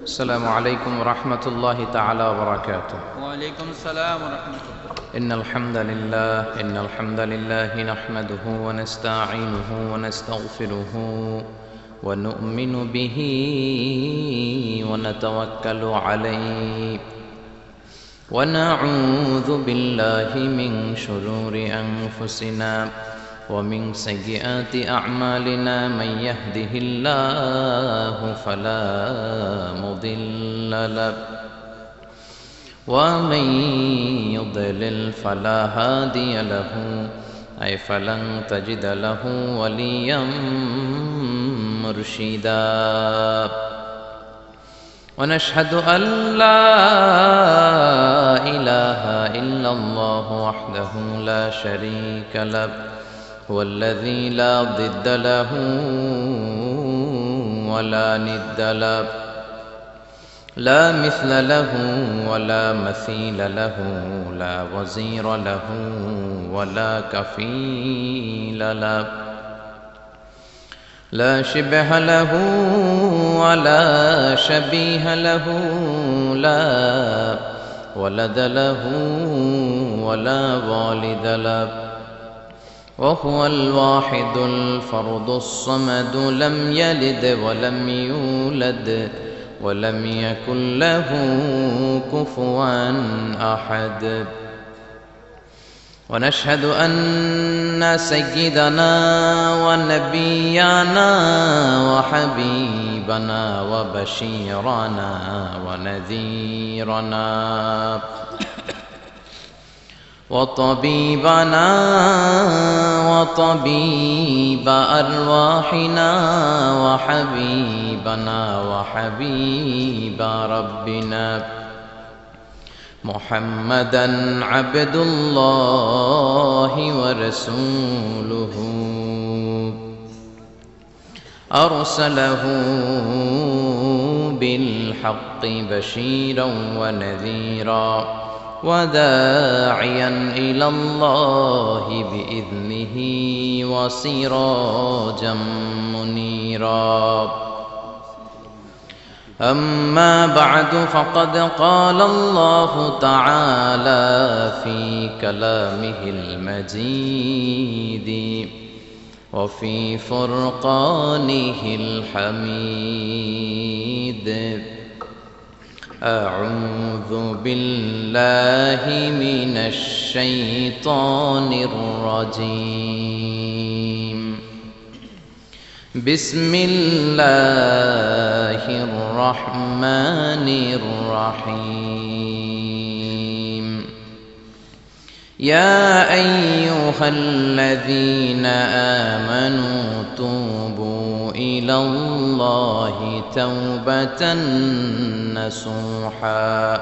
السلام عليكم ورحمة الله تعالى وبركاته. وعليكم السلام ورحمة الله. إن الحمد لله نحمده ونستعينه ونستغفره ونؤمن به ونتوكل عليه ونعوذ بالله من شرور أنفسنا ومن سيئات أعمالنا. من يهده الله فلا مضل له ومن يضلل فلا هادي له أي فلن تجد له وليا مرشدا. ونشهد أن لا إله إلا الله وحده لا شريك له هو الذي لا ضد له ولا ند له لا مثل له ولا مثيل له لا وزير له ولا كفيل له لا شبه له ولا شبيه له لا ولد له ولا والد له وهو الواحد الفرد الصمد لم يلد ولم يولد ولم يكن له كفوا أحد. ونشهد أن سيدنا ونبينا وحبيبنا وبشيرنا ونذيرنا وطبيبنا وطبيب أرواحنا وحبيبنا وحبيب ربنا محمدا عبد الله ورسوله أرسله بالحق بشيرا ونذيرا وداعيا إلى الله بإذنه وسراجا منيرا. أما بعد فقد قال الله تعالى في كلامه المجيد وفي فرقانه الحميد. أعوذ بالله من الشيطان الرجيم. بسم الله الرحمن الرحيم. يا أيها الذين آمنوا توبوا إلى الله توبة نصوحا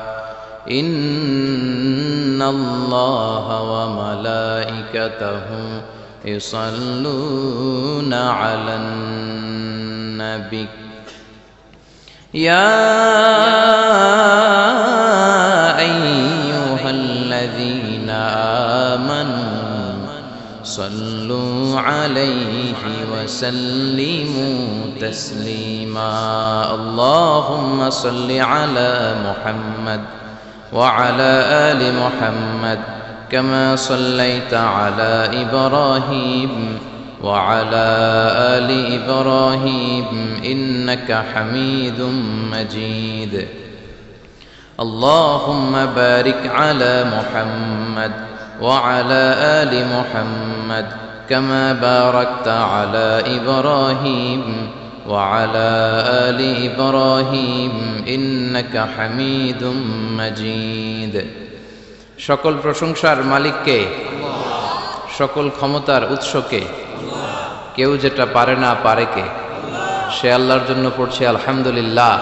إن الله وملائكته يصلون على النبي يا أيها الذين آمنوا صلوا عليه وسلموا تسليما. اللهم صل على محمد وعلى آل محمد كما صليت على إبراهيم وعلى آل إبراهيم إنك حميد مجيد. اللهم بارك على محمد وعلى آل محمد كما باركت على إبراهيم وعلى آل إبراهيم إنك حميد مجيد. সকল প্রশংসার মালিককে, সকল ক্ষমতার উৎসকে, কেউ যেটা পারে না পারে কে, সে আল্লাহর জন্য পড়ছি আলহামদুলিল্লাহ।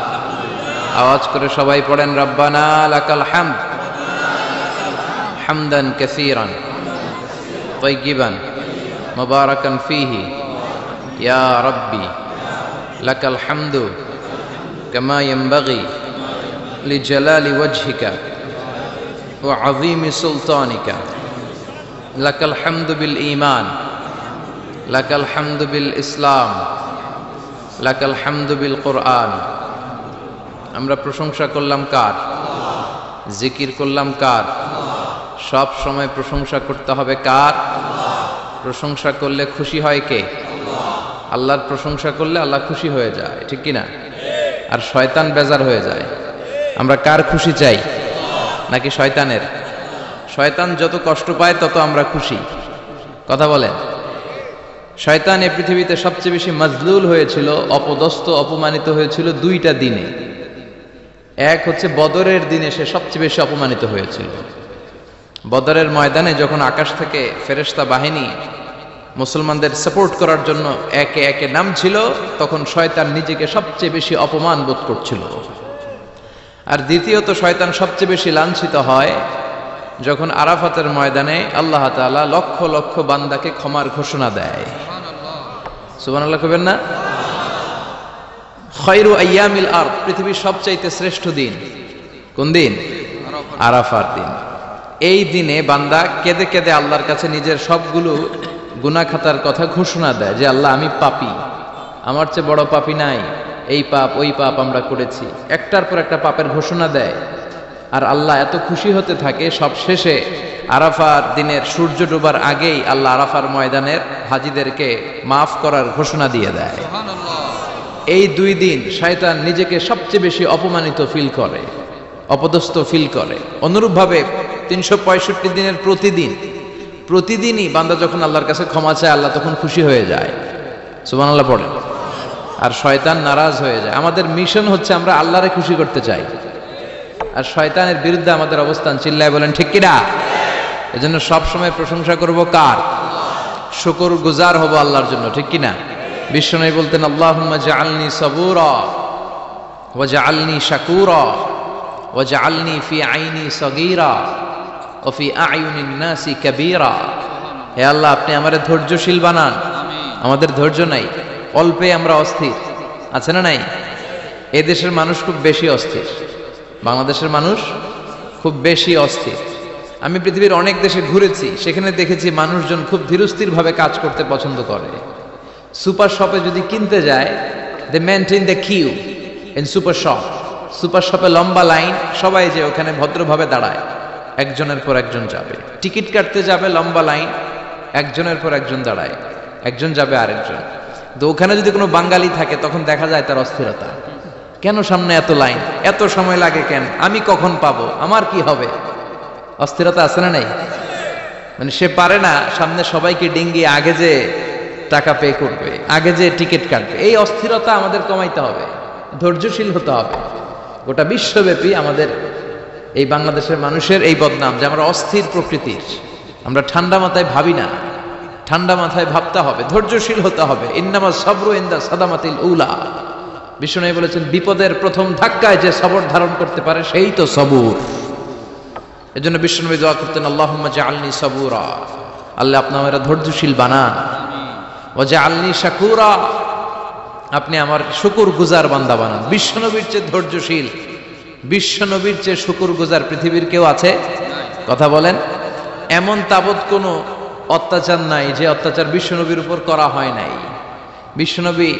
আওয়াজ করে সবাই পড়েন রব্বানা লাকাল হামদ হামদান কাসীরান তাইয়িবান মুবারাকান ফীহি ইয়া রাব্বি লাকাল হামদু কামা ইয়ানবাগি লিজালালি ওয়াজহিকা ওয়া আযীমি সুলতানিকা। লাকাল হামদু বিল ঈমান লাকাল হামদু বিল ইসলাম লাকাল হামদু বিল কুরআন আমরা প্রশংসা করলাম কার? জিকির করলাম কার? সব সময় প্রশংসা করতে হবে কার? প্রশংসা করলে খুশি হয় কে? আল্লাহর প্রশংসা করলে আল্লাহ খুশি হয়ে যায়, ঠিক কিনা? আর শয়তান বেজার হয়ে যায়। আমরা কার খুশি চাই নাকি শয়তানের? শয়তান যত কষ্ট পায় তত আমরা খুশি। কথা বলেন। শয়তান এই পৃথিবীতে সবচেয়ে বেশি মাজলুল হয়েছিল, অপদস্থ অপমানিত হয়েছিল দুইটা দিনে। এক হচ্ছে বদরের দিনে সে সবচেয়ে বেশি অপমানিত হয়েছিল। বদরের ময়দানে যখন আকাশ থেকে ফেরেশতা বাহিনী মুসলমানদের সাপোর্ট করার জন্য একে একে নামছিল, তখন শয়তান নিজেকে সবচেয়ে বেশি অপমান বোধ করছিল। আর দ্বিতীয়ত শয়তান সবচেয়ে বেশি লাঞ্ছিত হয় যখন আরাফাতের ময়দানে আল্লাহ তাআলা লক্ষ লক্ষ বান্দাকে ক্ষমার ঘোষণা দেয়। সুবহানাল্লাহ কইবেন না? খায়রু আইয়ামিল আরদ, পৃথিবীর সবচাইতে শ্রেষ্ঠ দিন কোন দিন? আরাফার দিন। এই দিনে বান্দা কেঁদে কেঁদে আল্লাহর কাছে নিজের সবগুলো গুনাহ খাতার কথা ঘোষণা দেয় যে আল্লাহ আমি পাপী, আমার চেয়ে বড় পাপী নাই, এই পাপ ওই পাপ আমরা করেছি, একটার পর একটা পাপের ঘোষণা দেয়। আর আল্লাহ এত খুশি হতে থাকে, সব শেষে আরাফার দিনের সূর্য ডোবার আগেই আল্লাহ আরাফার ময়দানের হাজীদেরকে মাফ করার ঘোষণা দিয়ে দেয়। এই দুই দিন শয়তান নিজেকে সবচেয়ে বেশি অপমানিত ফিল করে, অপদস্থ ফিল করে। অনুরূপভাবে 365 দিনের প্রতিদিনই বান্দা যখন আল্লাহর কাছে ক্ষমা চায় আল্লাহ তখন খুশি হয়ে যায়। সুবহানাল্লাহ পড়ে। আর শয়তান নারাজ হয়ে যায়। আমাদের মিশন হচ্ছে আমরা আল্লাহরে খুশি করতে চাই, আর শয়তানের বিরুদ্ধে আমাদের অবস্থান। চিল্লায় বলেন ঠিক কিনা? এজন্য সব সময় প্রশংসা করব কার? শুকর গুজার হব আল্লাহর জন্য, ঠিক কিনা? বিশ্বনবী বলতেন আল্লাহুম্মা জাআলনি সাবুরা ওয়া জাআলনি শাকুরা ওয়া জাআলনি ফি আইনি সগীরা ওয়া ফি আয়ুনিন নাসি কাবীরা। হে আল্লাহ, আপনি আমারে ধৈর্যশীল বানান। আমাদের ধৈর্য নাই, অল্পে আমরা অস্থির, আছে না নাই? এই দেশের মানুষ খুব বেশি অস্থির, বাংলাদেশের মানুষ খুব বেশি অস্থির। আমি পৃথিবীর অনেক দেশে ঘুরেছি, সেখানে দেখেছি মানুষজন খুব ধীরস্থির ভাবে কাজ করতে পছন্দ করে। সুপার শপে যদি কিনতে যায়, they maintain the queue in super shop. Super শপে লম্বা লাইন, সবাই যে ওখানে ভদ্রভাবে দাঁড়ায়, একজনের পর একজন যাবে। টিকিট কাটতে যাবে, লম্বা লাইন, একজনের পর একজন দাঁড়ায়, একজন যাবে আরেকজন। তো ওখানে যদি কোনো বাঙালি থাকে তখন দেখা যায় তার অস্থিরতা। কেন সামনে এত লাইন, এত সময় লাগে কেন, আমি কখন পাবো, আমার কি হবে? অস্থিরতা আছে না নাই? মানে সে পারে না সামনে সবাইকে ডিঙ্গিয়ে আগে যে টাকা পে করবে, আগে যে টিকিট কাটবে। এই অস্থিরতা আমাদের কমাইতে হবে, ধৈর্যশীল হতে হবে। গোটা বিশ্বব্যাপী আমাদের এই বাংলাদেশের মানুষের এই বদনাম যে আমরা অস্থির প্রকৃতির, আমরা ঠান্ডা মাথায় ভাবি না। ঠান্ডা মাথায় ভাবতে হবে, ধৈর্যশীল হতে হবে। ইন্নামা সাবরু ইনদা সাদামাতিল উলা। বিষ্ণু বলেছেন বিপদের প্রথম ধাক্কায় যে সবর ধারণ করতে পারে সেই তো সবুর। এজন্য বিষ্ণু দোয়া করতেন আল্লাহুম্মা জাআলনি সাবুরা, আল্লাহ আপনি আমারে ধৈর্যশীল বানান। ওয়া জাআলনি শাকুরা, আপনি আমার শুকর গুজার বান্দা বানান। বিশ্বনবীর চেয়ে ধৈর্যশীল, বিশ্বনবীর চেয়ে শুকর গুজার পৃথিবীর কেউ আছে? কথা বলেন। এমন তাবৎ কোনো অত্যাচার নাই যে অত্যাচার বিশ্বনবীর উপর করা হয় নাই। বিশ্বনবী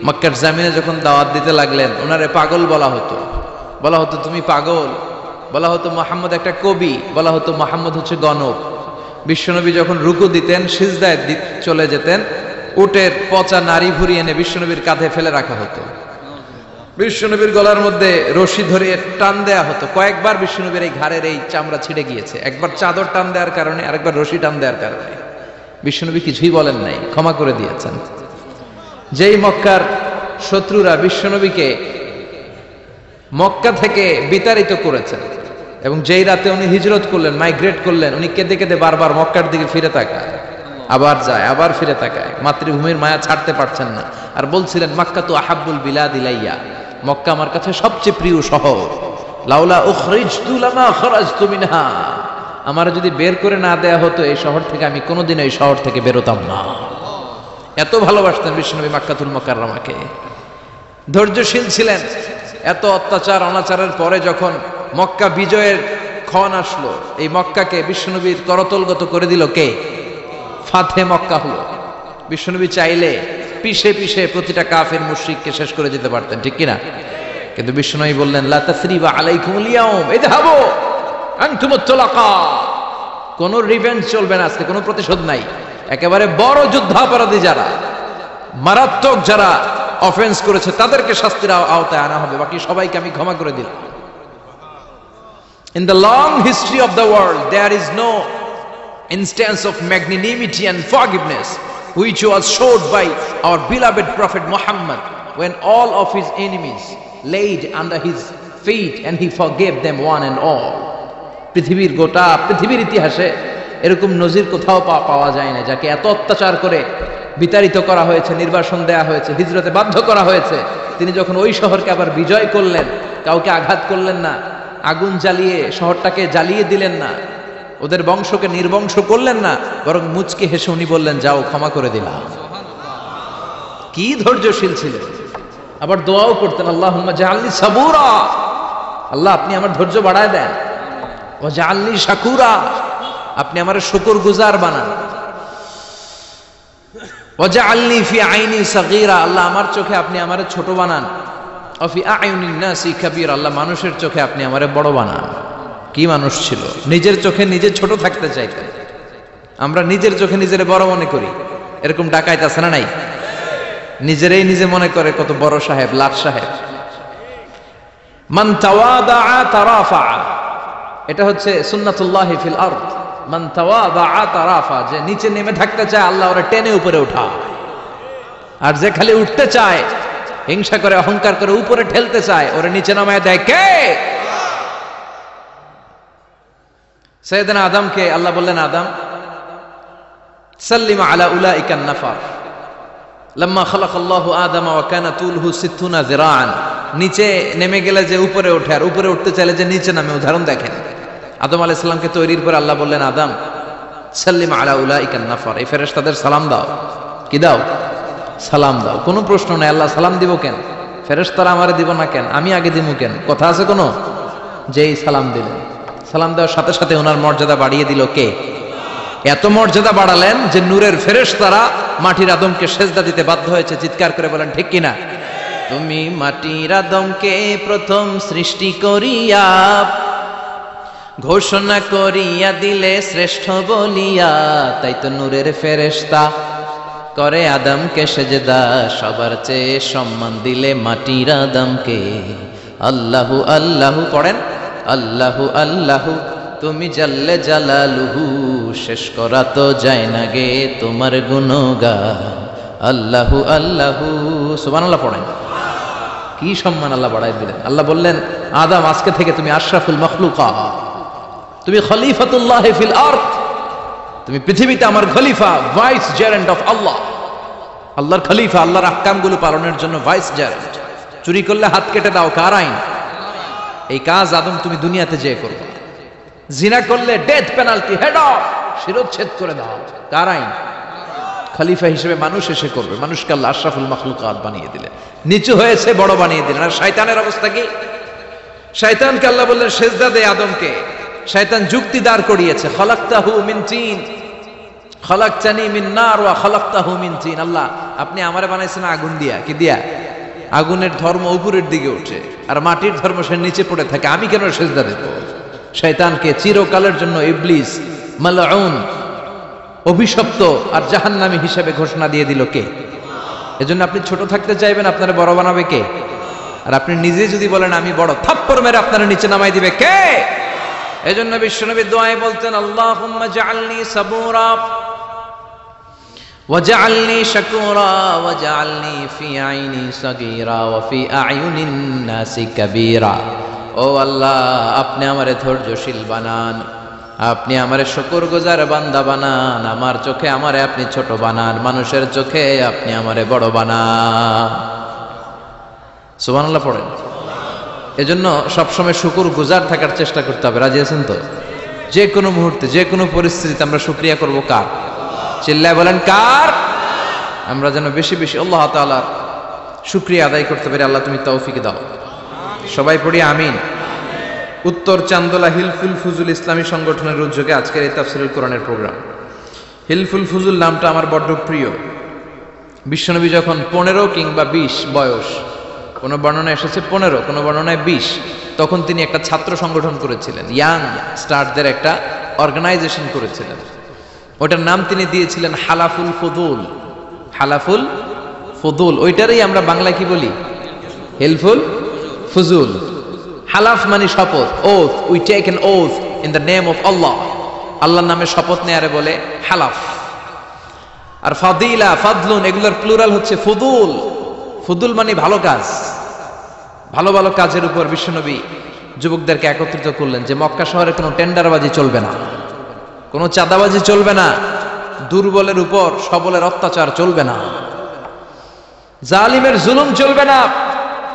মক্কার জামিনে যখন দাওয়াত দিতে লাগলেন, ওনারে পাগল বলা হতো, বলা হতো তুমি পাগল, বলা হতো মুহাম্মদ একটা কবি, বলা হতো মুহাম্মদ হচ্ছে গণক। বিশ্বনবী যখন রুকু দিতেন, সিজদায় চলে যেতেন, উটের পচা নারী ভুরি এনে বিশ্বনবীর কাঁধে ফেলে রাখা হতো। বিশ্বনবীর গলার মধ্যে রশি ধরে টান দেয়া হতো। কয়েকবার বিশ্বনবীর এই ঘাড়ের এই চামড়া ছিঁড়ে গিয়েছে, একবার চাদর টান দেওয়ার কারণে, আরেকবার রশি টান দেওয়ার কারণে। বিশ্বনবী কিছুই বলেন নাই, ক্ষমা করে দিয়েছেন। যেই মক্কার শত্রুরা বিশ্বনবীকে মক্কা থেকে বিতাড়িত করেছেন, এবং যেই রাতে উনি হিজরত করলেন, মাইগ্রেট করলেন, উনি কেঁদে কেঁদে বারবার মক্কার দিকে ফিরে তাকায়, আবার যায়, আবার ফিরে তাকায়, মাতৃভূমির মায়া ছাড়তে পারছেন না। আর বলছিলেন মক্কা তো আহাব্বুল বিলাদ ইলাইয়া, মক্কা আমার কাছে সবচেয়ে প্রিয় শহর। লাউলা উখরিজতু লামা খরাজতু মিনহা, আমার যদি বের করে না দেয়া হতো এই শহর থেকে, আমি কোনোদিন এই শহর থেকে বেরোতাম না। এত ভালোবাসতেন বিশ্বনবী মক্কাতুল মুকাররমাকে। ধৈর্যশীল ছিলেন। এত অত্যাচার অনাচারের পরে যখন মক্কা বিজয়ের ক্ষণ আসলো, এই মক্কাকে বিশ্বনবীর করতলগত করে দিল কে? ফাতে মক্কা হলো। বিশ্বনবী চাইলে পিছে পিছে প্রতিটা কাফের মুশরিককে শেষ করে যেতে পারতেন, ঠিক কিনা? কিন্তু বিষ্ণু বললেন লা তাসরিবা আলাইকুমুল ইয়াউম ইযহাবু আনতুমুত তুলাকা, কোন রিভেঞ্জ চলবে না আজকে, কোনো প্রতিশোধ নাই। একেবারে বড় যুদ্ধাপরাধী যারা, মারাত্মক যারা অফেন্স করেছে তাদেরকে শাস্তির আওতায় আনা হবে, বাকি সবাইকে আমি ক্ষমা করে দিলাম। In the long history of the world there is no instance of magnanimity and forgiveness which was showed by our beloved prophet Muhammad when all of his enemies laid under his feet and he forgave them one and all. পৃথিবীর গোটা পৃথিবীর ইতিহাসে এরকম নজির কোথাও পাওয়া যায় না, যাকে এত অত্যাচার করে বিতাড়িত করা হয়েছে, নির্বাসন দেয়া হয়েছে, হিজরতে বাধ্য করা হয়েছে, তিনি যখন ওই শহরকে আবার বিজয় করলেন, কাউকে আঘাত করলেন না, আগুন জ্বালিয়ে শহরটাকে জ্বালিয়ে দিলেন না, ওদের বংশকে নির্বংশ করলেন না, বরং মুচকি হেসে উনি বললেন যাও ক্ষমা করে দিলাম। কি ধৈর্যশীল ছিলেন। আবার দোয়াও করতেন আল্লাহুম্মা জাআলনি সাবুরা, আল্লাহ আপনি আমার ধৈর্য বাড়ায় দেন, ওয়া জাআলনি শাকুরা, আপনি আমার শুকরগুজার বানান, ওয়া জাআলনি ফি আইনি সাগীরা, আল্লাহ আমার চোখে আপনি আমারে ছোট বানান, ওয়া ফি আয়ুনিন নাসি কাবীরা, আল্লাহ মানুষের চোখে আপনি আমারে বড় বানান। কি মানুষ ছিল, নিজের চোখে নিজে ছোট থাকতে চাইতেন। আমরা নিজের চোখে নিজের বড় মনে করি, এরকম ডাকাইত আছে না নাই? নিজেরাই নিজে মনে করে কত বড় সাহেব, লাট সাহেব। মান তাওয়াদা তারাফা, এটা হচ্ছে সুন্নাতুল্লাহি ফিল আরদ। মান তাওয়াদা তারাফা, যে নিচে নেমে থাকতে চায় আল্লাহ ওরে টেনে উপরে উঠায়, আর যে খালি উঠতে চায়, হিংসা করে অহংকার করে উপরে ঠেলতে চায়, ওরে নিচে নামায় দেয় কে? সাইয়েদনা আদমকে আল্লাহ বললেন আদম সাল্লিম আলা উলাইকান নাফার লাম্মা খালাকাল্লাহু আদামা ওয়া কানা তুলহু 60 যিরাআন, নিচে নেমে গেলে যে উপরে ওঠে, আর উপরে উঠতে চাইলে যে নিচে নামে। উদাহরণ দেখেন, আদম আলাইহিস সালামকে তৈরির পর আল্লাহ বললেন আদম সাল্লিম আলা উলাইকান নাফার, এই ফেরেশতাদের সালাম দাও। কি দাও? সালাম দাও। কোনো প্রশ্ন নাই, আল্লাহ সালাম দিব কেন? ফেরেশতারা আমারে দিব না কেন? আমি আগে দিব কেন? কথা আছে কোনো? যেই সালাম দিলেন, সালাম দেওয়ার সাথে সাথে ওনার মর্যাদা বাড়িয়ে দিল কে? এত মর্যাদা বাড়ালেন যে নূরের ফেরেশতারা মাটির আদমকে সেজদা দিতে বাধ্য হয়েছে। চিৎকার করে বলেন ঠিক কিনা? তুমি মাটির আদমকে প্রথম সৃষ্টি করিয়া ঘোষণা করিয়া দিলে শ্রেষ্ঠ বলিয়া, তাই তো নূরের ফেরেশতা করে আদমকে সেজদা, সবার চেয়ে সম্মান দিলে মাটির আদমকে। আল্লাহু আল্লাহু পড়েন, আল্লাহু আল্লাহু তুমি জাল্লে জালালুহু, শেষ করা তো যায় না গে তোমার গুণগান। আল্লাহু আল্লাহু, সুবহানাল্লাহ পড়েন। কি সম্মান আল্লাহ বাড়াই দিলেন। আল্লাহ বললেন আদম আজকে থেকে তুমি আশরাফুল মাখলুকাত, তুমি খলিফাতুল্লাহ ফিল আরদ, তুমি পৃথিবীতে আমার খলিফা, ভাইস জেরেন্ট অফ আল্লাহ। আল্লাহর খলিফা, আল্লাহর আহকামগুলো পালনের জন্য ভাইস জেরেন্ট। চুরি করলে হাত কেটে দাও, কার আইন? এই কাজ আদম তুমি দুনিয়াতে যেয়ে করবে। জিনা করলে ডেথ পেনাল্টি, হেড অফ, শিরোচ্ছেদ করে দাও, কার আইন? খলিফা হিসেবে মানুষ এসে করবে। মানুষকে আল্লাহ আশরাফুল মাখলুকাত বানিয়ে দিলেন, নিচু হয়েছে বড় বানিয়ে দিলেন। আর শয়তানের অবস্থা কি? শয়তানকে আল্লাহ বললেন সেজদা দে আদমকে। শয়তান যুক্তি দাঁড় করিয়েছে, খলাকতাহু মিন তিন খলাকতানি মিন নার ওয়া খলাকতাহু মিন তিন। আল্লাহ আপনি আমারে বানাইছেন আগুন দিয়া। কি দিয়া? আগুনের ধর্ম উপরের দিকে ওঠে, আর মাটির ধর্ম সে নিচে পড়ে থাকে, আমি কেন সেজদা দেব? শয়তানকে চিরকালের জন্য ইবলিস মালউন, অভিশপ্ত আর জাহান্নামী হিসেবে ঘোষণা দিয়ে দিল কে? এজন্য আপনি ছোট থাকতে চাইবেন, আপনারে বড় বানাবে কে? আর আপনি নিজে যদি বলেন আমি বড়, থাপ্পড় মেরে আপনারে নিচে নামাই দিবে কে? এজন্য বিশ্বনবী দোয়ায় বলতেন আল্লাহুম্মা জাআলনি সাবুরা ওয়াজআলনি শাকুরা ওয়াজআলনি ফি আইনি সাগীরা ওয়া ফি আয়ুনিন নাসি কাবীরা। ও আল্লাহ আপনি আমারে ধৈর্যশীল বানান, আপনি আমারে শুকরগুজার বান্দা বানান, আমার চোখে আমারে আপনি ছোট বানান, মানুষের চোখে আপনি আমারে বড় বানান। সুবহানাল্লাহ পড়েন। এজন্য সবসময় শুকরগুজার থাকার চেষ্টা করতে হবে। রাজি আছেন তো? যে কোনো মুহূর্তে যে কোনো পরিস্থিতিতে আমরা শুকরিয়া করব কার? চিল্লায় বলেন কার? আমরা যেন বেশি বেশি আল্লাহ তাআলার শুকরিয়া আদায় করতে পারি। আল্লাহ তুমি তৌফিক দাও। সবাই পড়ি আমিন। উত্তর চান্দোলা হিলফুল ফুজুল ইসলামী সংগঠনের উদ্যোগে আজকের এই তাফসীরুল কোরআনের প্রোগ্রাম। হিলফুল ফুজুল নামটা আমার বড্ড প্রিয়। বিশ্বনবী যখন 15 কিংবা 20 বয়স, কোনো বর্ণনায় এসেছে 15, কোনো বর্ণনায় 20। তখন তিনি একটা ছাত্র সংগঠন করেছিলেন, ইয়াং স্টারদের একটা অর্গানাইজেশন করেছিলেন। ওটার নাম তিনি দিয়েছিলেন হালাফুল ফুদুল। হালাফুল ফুদুল, ওইটারই আমরা বাংলা কি বলি? হেলফুল ফুজুল। হালাফ মানে শপথ, oath, we take an oath in the name of Allah. আল্লাহর নামে শপথ নেয়ারে বলে হালাফ। আর ফাদিলা, ফাদলুন, এগুলোর প্লুরাল হচ্ছে ফুদুল। ফুদুল মানে ভালো কাজ। ভালো ভালো কাজের উপর বিশ্বনবী যুবকদেরকে একত্রিত করলেন যে মক্কা শহরে কোনো টেন্ডারবাজি চলবে না, কোনো চাঁদাবাজি চলবে না, দুর্বলের উপর সবলের অত্যাচার চলবে না, জালিমের জুলুম চলবে না,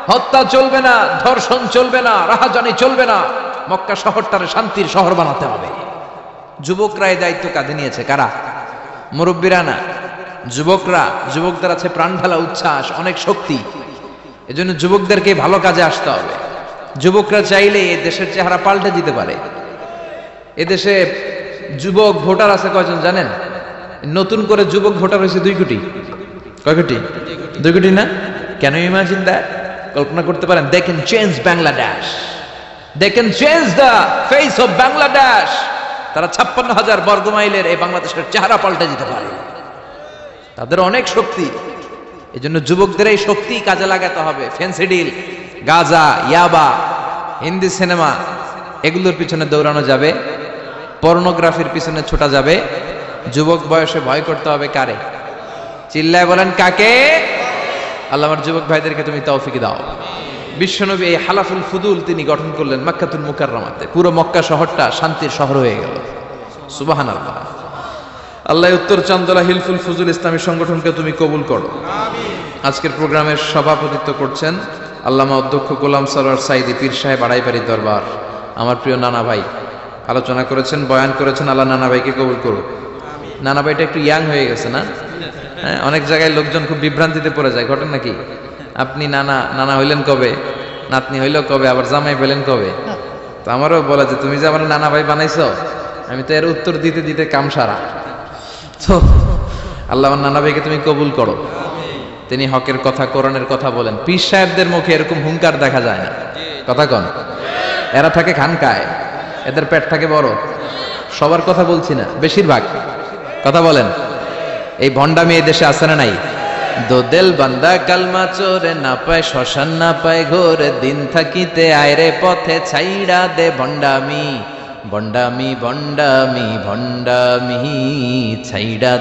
হত্যা চলবে না, ধর্ষণ চলবে না, রাহাজানি চলবে না। মক্কা শহরটারে শান্তির শহর বানাতে হবে। যুবকরা এই দায়িত্ব কাঁধে নিয়েছে। কারা? মুরব্বীরা না, যুবকরা। যুবকদের আছে প্রাণ ঢালা উচ্ছ্বাস, অনেক শক্তি। এজন্য যুবকদেরকে ভালো কাজে আসতে হবে। যুবকরা চাইলে এই দেশের চেহারা পাল্টে দিতে পারে। এদেশে যুবক ভোটার আছে কয়জন জানেন? নতুন করে যুবক ভোটার হয়েছে 2 কোটি। কয় কোটি? 2 কোটি না? Can you imagine that? কল্পনা করতে পারেন? They can change Bangladesh, they can change the face of Bangladesh. তারা 56,000 বর্গ মাইলের এই বাংলাদেশের চেহারা পাল্টে দিতে পারে। তাদের অনেক শক্তি। এই জন্য যুবকদের এই শক্তি কাজে লাগাতে হবে। ফ্যান্সি ডিল, গাঁজা, ইয়াবা, হিন্দি সিনেমা, এগুলোর পিছনে দৌড়ানো যাবে, পর্নোগ্রাফির পিছনে ছোটা যাবে। যুবক বয়সে ভয় করতে হবে কারে? চিল্লায় বলেন কাকে? আল্লাহ আমার যুবক ভাইদেরকে তুমি তৌফিক দাও। বিশ্বনবী এই হালাফুল ফুদুল তিনি গঠন করলেন মক্কাতুল মুকাররমাতে। পুরো মক্কা শহরটা শান্তির শহর হয়ে গেল। সুবহানাল্লাহ। আল্লাহ উত্তর চান্দলা হিলফুল ফুজুল ইসলামী সংগঠনকে তুমি কবুল করো। আজকের প্রোগ্রামের সভাপতিত্ব করছেন আল্লামা অধ্যক্ষ গোলাম সরোয়ার সাইদি পীর সাহেব আড়াইবাড়ি দরবার। আমার প্রিয় নানা ভাই আলোচনা করেছেন, বয়ান করেছেন। আল্লাহ নানা ভাইকে কবুল করো। নানা ভাইটা একটু ইয়াং হয়ে গেছে না? হ্যাঁ, অনেক জায়গায় লোকজন খুব বিভ্রান্তিতে পড়ে যায়। ঘটেন নাকি? আপনি নানা নানা হইলেন কবে, নাতনি হইল কবে, আবার জামাই পেলেন কবে? তো আমারও বলা যে তুমি যে আমার নানা ভাই বানাইছো, আমি তো এর উত্তর দিতে দিতে কাম সারা। তো আল্লাহ আমার নানা ভাইকে তুমি কবুল করো। তিনি হকের কথা, কোরআনের কথা বলেন। পীর সাহেবদের মুখে এরকম হুঙ্কার দেখা যায় না। কথা কন? এরা থাকে খানকায়, এদের পেট থাকে বড়। সবার কথা বলছি না, বেশিরভাগ। কথা বলেন। এই ভণ্ডামি এই দেশে আছে না নাই? দোদেল বান্দা কালমা চোরে, না পায় শ্মশান না পায় ঘোরে, দিন থাকিতে আয়রে পথে ছাইড়া দে ভণ্ডামি। ভণ্ডামি ভণ্ডামি ভণ্ডামি, ছাইড়া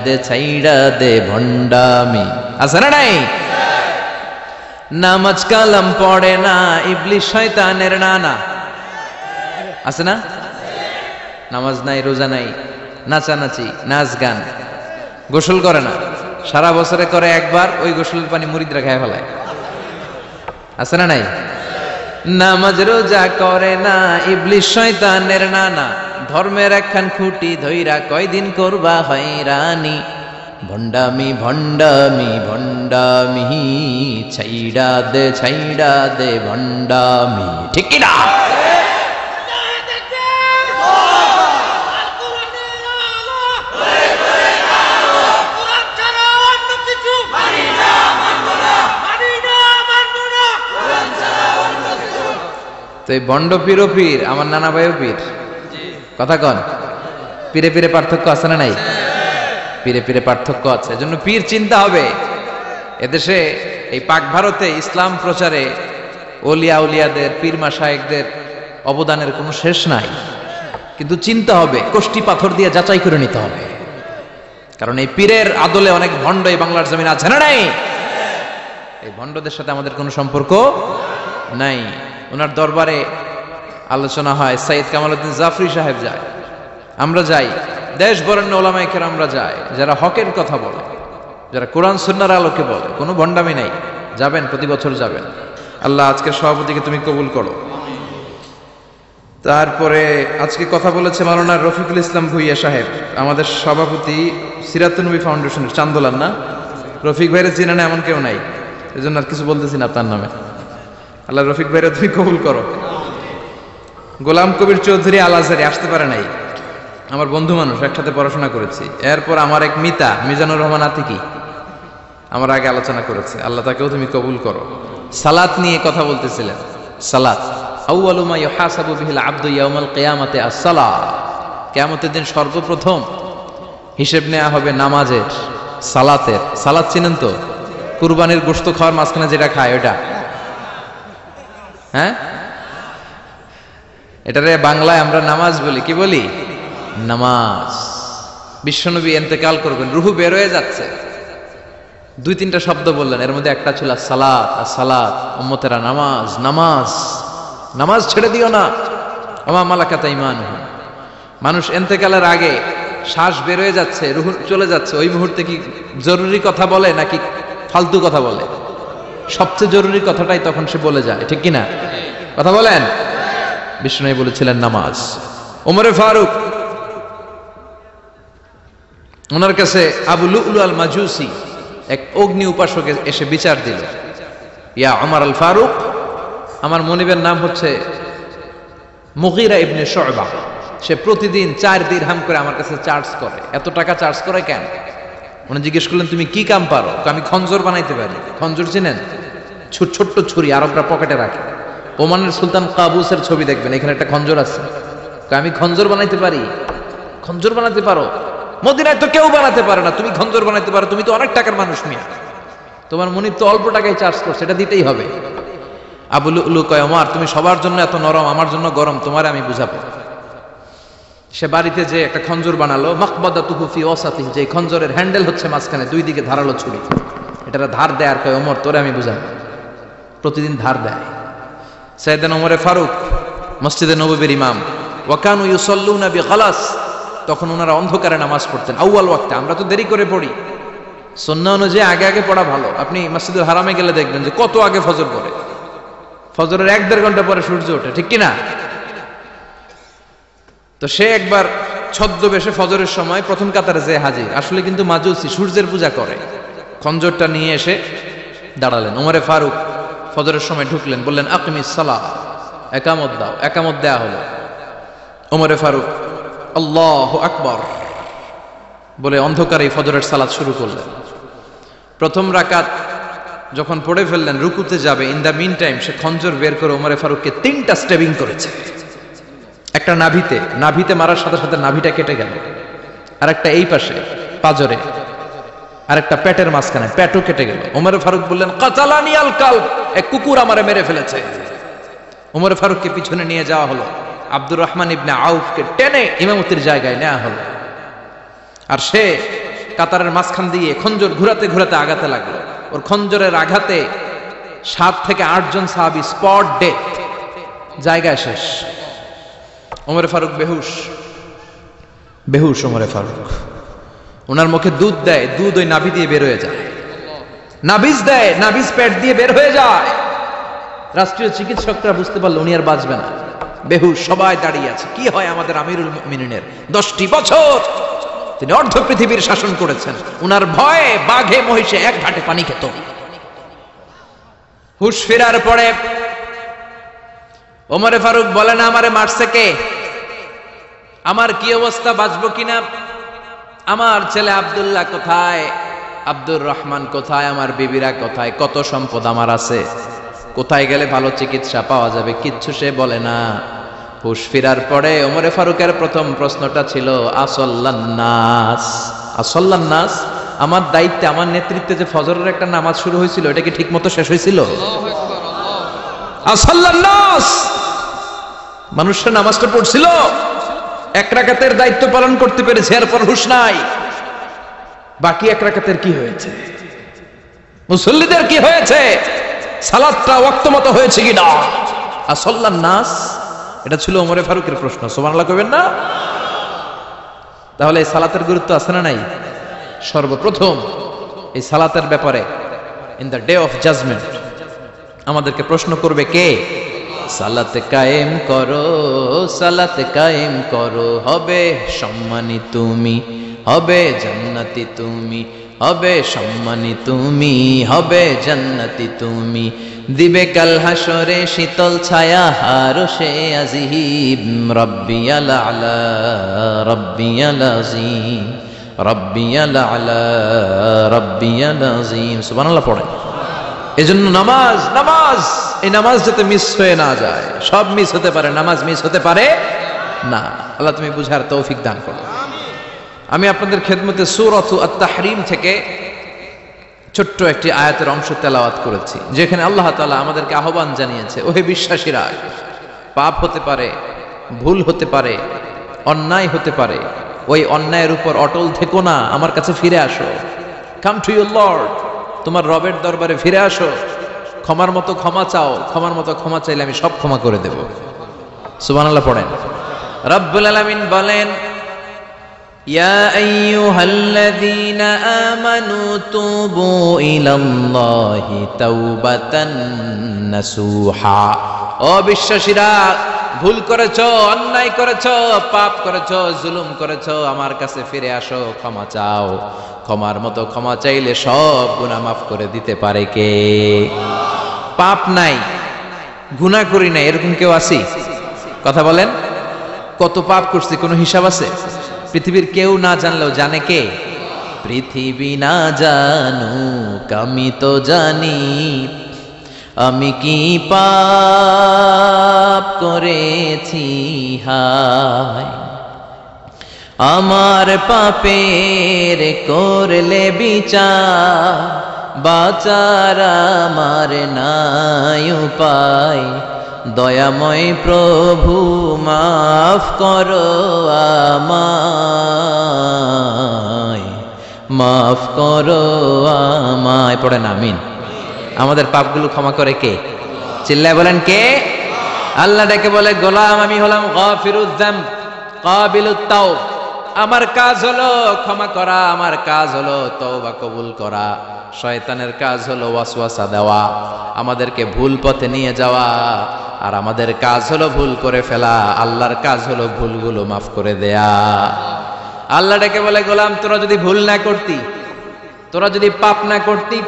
দে ভণ্ডামি। আছে না নাই? নামাজ কালাম পড়ে না, ইবলিশ শয়তানের নানা। আছে না? নামাজ নাই, রোজা নাই, নাচানাচি, নাচ গান, গোসল করে না, সারা বছরে করে একবার, ওই গোসলের পানি মুরিদরা খায় ফেলায়। আছে না নাই? নামাজ রোজা করে না, ইবলিশ শয়তানের নানা, ধর্মের একখান খুঁটি ধইরা কয়দিন করবা হয়রানি। ভণ্ডামি ভণ্ডামি ভণ্ডামি, ছাইড়া দে ভণ্ডামি। ঠিক কি না? তো এই বন্ড পীরও পীর, আমার নানা ভাইও পীর। কথা কন? পীরে পীরে পার্থক্য আছে না নাই? পীরে পীরে পার্থক্য আছে। এজন্য পীর চিন্তা হবে। এদেশে এই পাক ভারতে ইসলাম প্রচারে ওলিয়া উলিয়াদের, পীর মাশায়েখদের অবদানের কোনো শেষ নাই। কিন্তু চিন্তা হবে, কষ্টি পাথর দিয়ে যাচাই করে নিতে হবে। কারণ এই পীরের আদলে অনেক ভণ্ড এই বাংলার জমিন আছে না নাই? এই ভণ্ডদের সাথে আমাদের কোনো সম্পর্ক নাই। ওনার দরবারে আলোচনা হয়, সাইয়্যিদ কামালউদ্দিন জাফরি সাহেব যায়, আমরা যাই, দেশ বরেণ্য ওলামায়ে কেরামরা যায়, যারা হকের কথা বলে, যারা কোরআন সুন্নাহর আলোকে বলে। কোনো ভণ্ডামি নাই। যাবেন, প্রতি বছর যাবেন। আল্লাহ আজকের সভাপতিকে তুমি কবুল করো। তারপরে আজকে কথা বলেছে মাওলানা রফিকুল ইসলাম ভুইয়া সাহেব, আমাদের সভাপতি সিরাতুন নবী ফাউন্ডেশনের চান্দোলার। না, রফিক ভাইরে চিনে না এমন কেউ নাই, এজন্য আর কিছু বলতেছি না তার নামে। আল্লাহ রফিক ভাইরে তুমি কবুল করো। গোলাম কবির চৌধুরী আল আজহারি আসতে পারে নাই, আমার বন্ধু মানুষ, একসাথে পড়াশোনা করেছি। এরপর আমার এক মিতা মিজানুর রহমান আতিকি আমার আগে আলোচনা করেছে। আল্লাহ তাকেও তুমি কবুল করো। সালাত নিয়ে কথা বলতেছিলেন। সালাত আউয়ালু মা ইউহাসাবু বিহিল আবদু ইয়াউমাল কিয়ামাতি আস-সালাত। কিয়ামতের দিন সর্বপ্রথম হিসেব নেওয়া হবে নামাজের, সালাতের। সালাত চিনেন তো? কুরবানির গোশত খাওয়ার মাঝখানে যেটা খায় ওটা, হ্যাঁ, এটারে বাংলায় আমরা নামাজ বলি। কি বলি? নামাজ। বিশ্বনবী ইন্তেকাল করবেন, রূহ বের হয়ে যাচ্ছে, 2-3টা শব্দ বললেন, এর মধ্যে একটা ছিল সালাত। আর সালাত, উম্মতেরা নামাজ, নামাজ, নামাজ ছেড়ে দিও না। ওমা মালাকাত আইমানুহুম। মানুষ ইন্তেকালের আগে শ্বাস বের হয়ে যাচ্ছে, রূহ চলে যাচ্ছে, ওই মুহূর্তে কি জরুরি কথা বলে নাকি ফালতু কথা বলে? সবচেয়ে জরুরি কথাটাই তখন সে বলে যায়, ঠিক কিনা? কথা বলেন। বিষ্ণু বলেছিলেন নামাজ। ওমরে ফারুক, ওনার কাছে আবু লুলু আল মাজুসি এক অগ্নি উপাসক এসে বিচার দিল, ইয়া ওমর আল ফারুক, আমার মনিবের নাম হচ্ছে মুগীরা ইবনে শুবা, সে প্রতিদিন 4 দিরহাম করে আমার কাছে চার্জ করে। এত টাকা চার্জ করে কেন? উনি জিজ্ঞেস করলেন, তুমি কি কাম পারো? আমি খঞ্জর বানাইতে পারি। খঞ্জর চিনেন? ছোট্ট ছুরি আরবরা পকেটে রাখে। ওমানের সুলতান কাবুসের ছবি দেখবেন, এখানে একটা খঞ্জর আছে। আমি খঞ্জর বানাইতে পারি। খঞ্জর বানাতে পারো? মদিনায় তো কেউ বানাতে পারে না, তুমি খঞ্জর বানাইতে পারো? তুমি তো অনেক টাকার মানুষ মিয়া, তোমার মনিব তো অল্প টাকায় চার্জ করছে, এটা দিতেই হবে। আবু লুলু কয়, ওমর তুমি সবার জন্য এত নরম, আমার জন্য গরম, তোমারে আমি বুঝাবো। সে বাড়িতে যে একটা খঞ্জর বানালো, মাকবাদাতুহু ফি ওয়াসাতিহি, যে খঞ্জরের হ্যান্ডেল হচ্ছে মাঝখানে, 2 দিকে ধারালো ছুরি, এটারে ধার দেয়। আর কয়, ওমর তোরে আমি বুঝাবো। প্রতিদিন ধার দেয়। সাইয়েদনা ওমরে ফারুক মসজিদে নববীর ইমাম, ওয়া কানু ইউসাল্লুনা বিগালাস, তখন ওনারা অন্ধকারে নামাজ পড়তেন আউয়াল ওয়াক্তে। আমরা তো দেরি করে পড়ি, সুন্নাহ অনুযায়ী আগে আগে পড়া ভালো। আপনি মসজিদুল হারামে গেলে দেখবেন যে কত আগে ফজর পড়ে, ফজরের 1-1.5 ঘন্টা পরে সূর্য ওঠে, ঠিক কিনা? তো সে একবার ছদ্মবেশে ফজরের সময় প্রথম কাতারে যে হাজির, আসলে কিন্তু মাজুসি, সূর্যের পূজা করে। খঞ্জরটা নিয়ে এসে দাঁড়ালেন। ওমরে ফারুক ফজরের সময় ঢুকলেন, বললেন আকিমিস সালাহ, একামত দাও। একামত দেয়া হলো। ওমরে ফারুক আল্লাহু আকবার বলে অন্ধকারে ফজরের সালাত শুরু করলেন। প্রথম রাকাত যখন পড়ে ফেললেন, রুকুতে যাবে, ইন দা মিন টাইম সে খঞ্জর বের করে ওমরে ফারুককে 3টা স্টেবিং করেছে। একটা নাভিতে মারার সাথে সাথে নাভিটা কেটে গেল, আর একটা এই পাশে পাজরে, আর একটা পেটের মাঝখানে, পেটও কেটে গেল। ওমরে ফারুক বললেন, কাতালানি আল কালব, এক কুকুর আমারে মেরে ফেলেছে। ওমরে ফারুককে পিছনে নিয়ে যাওয়া হলো। আব্দুর রহমান ইবনে আউফকে টেনে ইমামতির জায়গায় নেওয়া হলো। আর সে কাতারের মাঝখান দিয়ে খঞ্জর ঘুরাতে ঘুরাতে আগাতে লাগলো। ওর খঞ্জরের আঘাতে 7 থেকে 8 জন সাহাবী স্পট ডেথ, জায়গায় শেষ। ওমরে ফারুক বেহুশ। ওমরে ফারুক, ওনার মুখে দুধ দেয়, দুধ ওই নাভি দিয়ে বের হয়ে যায়। নাভিজ দেয়, নাভিজ পেট দিয়ে বের হয়ে যায়। রাষ্ট্রীয় চিকিৎসকরা বুঝতে পারলো উনি আর বাঁচবে না, বেহুশ। সবাই দাঁড়িয়ে আছে। কি হয় আমাদের আমিরুল মুমিনিনের? 10টি বছর তিনি অর্ধ পৃথিবীর শাসন করেছেন। উনার ভয়ে বাঘে মহিষে এক ঘাটে পানি খেত। হুশ ফেরার পরে ওমরে ফারুক বলেন, আমারে মারছে কে? আমার কি অবস্থা, বাঁচবো কিনা? আমার ছেলে আব্দুল্লাহ কোথায়? আব্দুর রহমান কোথায়? আমার বিবিরা কোথায়? কত সম্পদ আমার আছে, কোথায় গেলে ভালো চিকিৎসা পাওয়া যাবে? কিচ্ছু সে বলে না। হুশ ফিরার পরে ওমরে ফারুকের প্রথম প্রশ্নটা ছিল, আসল্লান্নাস, আসল্লান্নাস, আমার দায়িত্বে, আমার নেতৃত্বে যে ফজরের একটা নামাজ শুরু হয়েছিল, এটা কি ঠিক মতো শেষ হয়েছিল? আসল্লান্নাস, মানুষরা নামাজটা পড়ছিল, 1 রাকাতের দায়িত্ব পালন করতে পেরেছে, এরপর হুশ নাই। বাকি 1 রাকাতের কি হয়েছে? মুসল্লিদের কি হয়েছে? সালাতটা ওয়াক্ত মতো হয়েছে কিনা? আসল্লান নাস, এটা ছিল ওমরে ফারুকের প্রশ্ন। সুবহানাল্লাহ কইবেন না? তাহলে এই সালাতের গুরুত্ব আছে না নাই? সর্বপ্রথম এই সালাতের ব্যাপারে in the day of judgement আমাদেরকে প্রশ্ন করবে কে? সালাত কায়েম করো, সালাত কায়েম করো, হবে সম্মানী তুমি, হবে জান্নাতি তুমি, হবে সম্মানী তুমি, হবে জান্নাতি তুমি, দিবে কাল হাসরে শীতল ছায়া হারশে আজিম, রব্বিয়াল আলা রব্বিয়াল আযীম, রব্বিয়াল আলা রব্বিয়াল আযীম। সুবহানাল্লাহ পড়ে। এজন্য নামাজ নামাজ এই নামাজ যাতে মিস হয়ে না যায়। সব মিস হতে পারে, নামাজ মিস হতে পারে না। আল্লাহ তুমি বুঝার তৌফিক দান করো। আমি আপনাদের খেদমতে সূরাত আত-তাহরীম থেকে ছোট্ট একটি আয়াতের অংশ তেলাওয়াত করেছি, যেখানে আল্লাহ তাআলা আমাদেরকে আহ্বান জানিয়েছে, ওহে বিশ্বাসীরা, পাপ হতে পারে, ভুল হতে পারে, অন্যায় হতে পারে, ওই অন্যায়ের উপর অটল থেকো না, আমার কাছে ফিরে আসো। কাম টু ইউর লর্ড, তোমার রবের দরবারে ফিরে আসো, ক্ষমার মতো ক্ষমা চাও, ক্ষমার মতো ক্ষমা চাইলে আমি সব ক্ষমা করে দেব। সুবহানাল্লাহ পড়েন। রব্বুল আলামিন বলেন, ইয়া আইয়ুহাল্লাযীনা আমানু তুবু ইলাল্লাহি তাওবাতান নাসুহা। ও বিশ্বাসীরা, ভুল করেছো, অন্যায় করেছো, পাপ করেছো, জুলুম করেছো, আমার কাছে ফিরে আসো, ক্ষমা চাও। ক্ষমার মতো ক্ষমা চাইলে সব গুনাহ মাফ করে দিতে পারে কে? পাপ নাই, গুনাহ করি নাই, এরকম কেউ আছি? কথা বলেন। কত পাপ করছি কোনো হিসাব আছে? পৃথিবীর কেউ না জানলেও জানে কে? পৃথিবী না জানুক আমি তো জানি, আমি কি পাপ করেছি হায়। আমার পাপের করলে বিচার, বাঁচার আমার নাই উপায়। দয়াময় প্রভু মাফ করো আমায়, মাফ করো আমায়। পড়েন আমিন। আমাদের পাপগুলো ক্ষমা করে কে? চিল্লায় বলেন কে? আল্লাহ ডেকে বলে, গোলাম আমি হলাম গাফিরুয যামব কাবিলুত তাওব। আমার কাজ হলো ক্ষমা করা, আমার কাজ হলো তওবা কবুল করা। শয়তানের কাজ হলো ওয়াসওয়াসা দেওয়া, আমাদেরকে ভুল পথে নিয়ে যাওয়া, আর আমাদের কাজ হলো ভুল করে ফেলা। আল্লাহর কাজ হলো ভুলগুলো মাফ করে দেয়া। আল্লাহ ডেকে বলে, গোলাম তোরা যদি ভুল না করতি, তোরা যদি পাপ না করতি,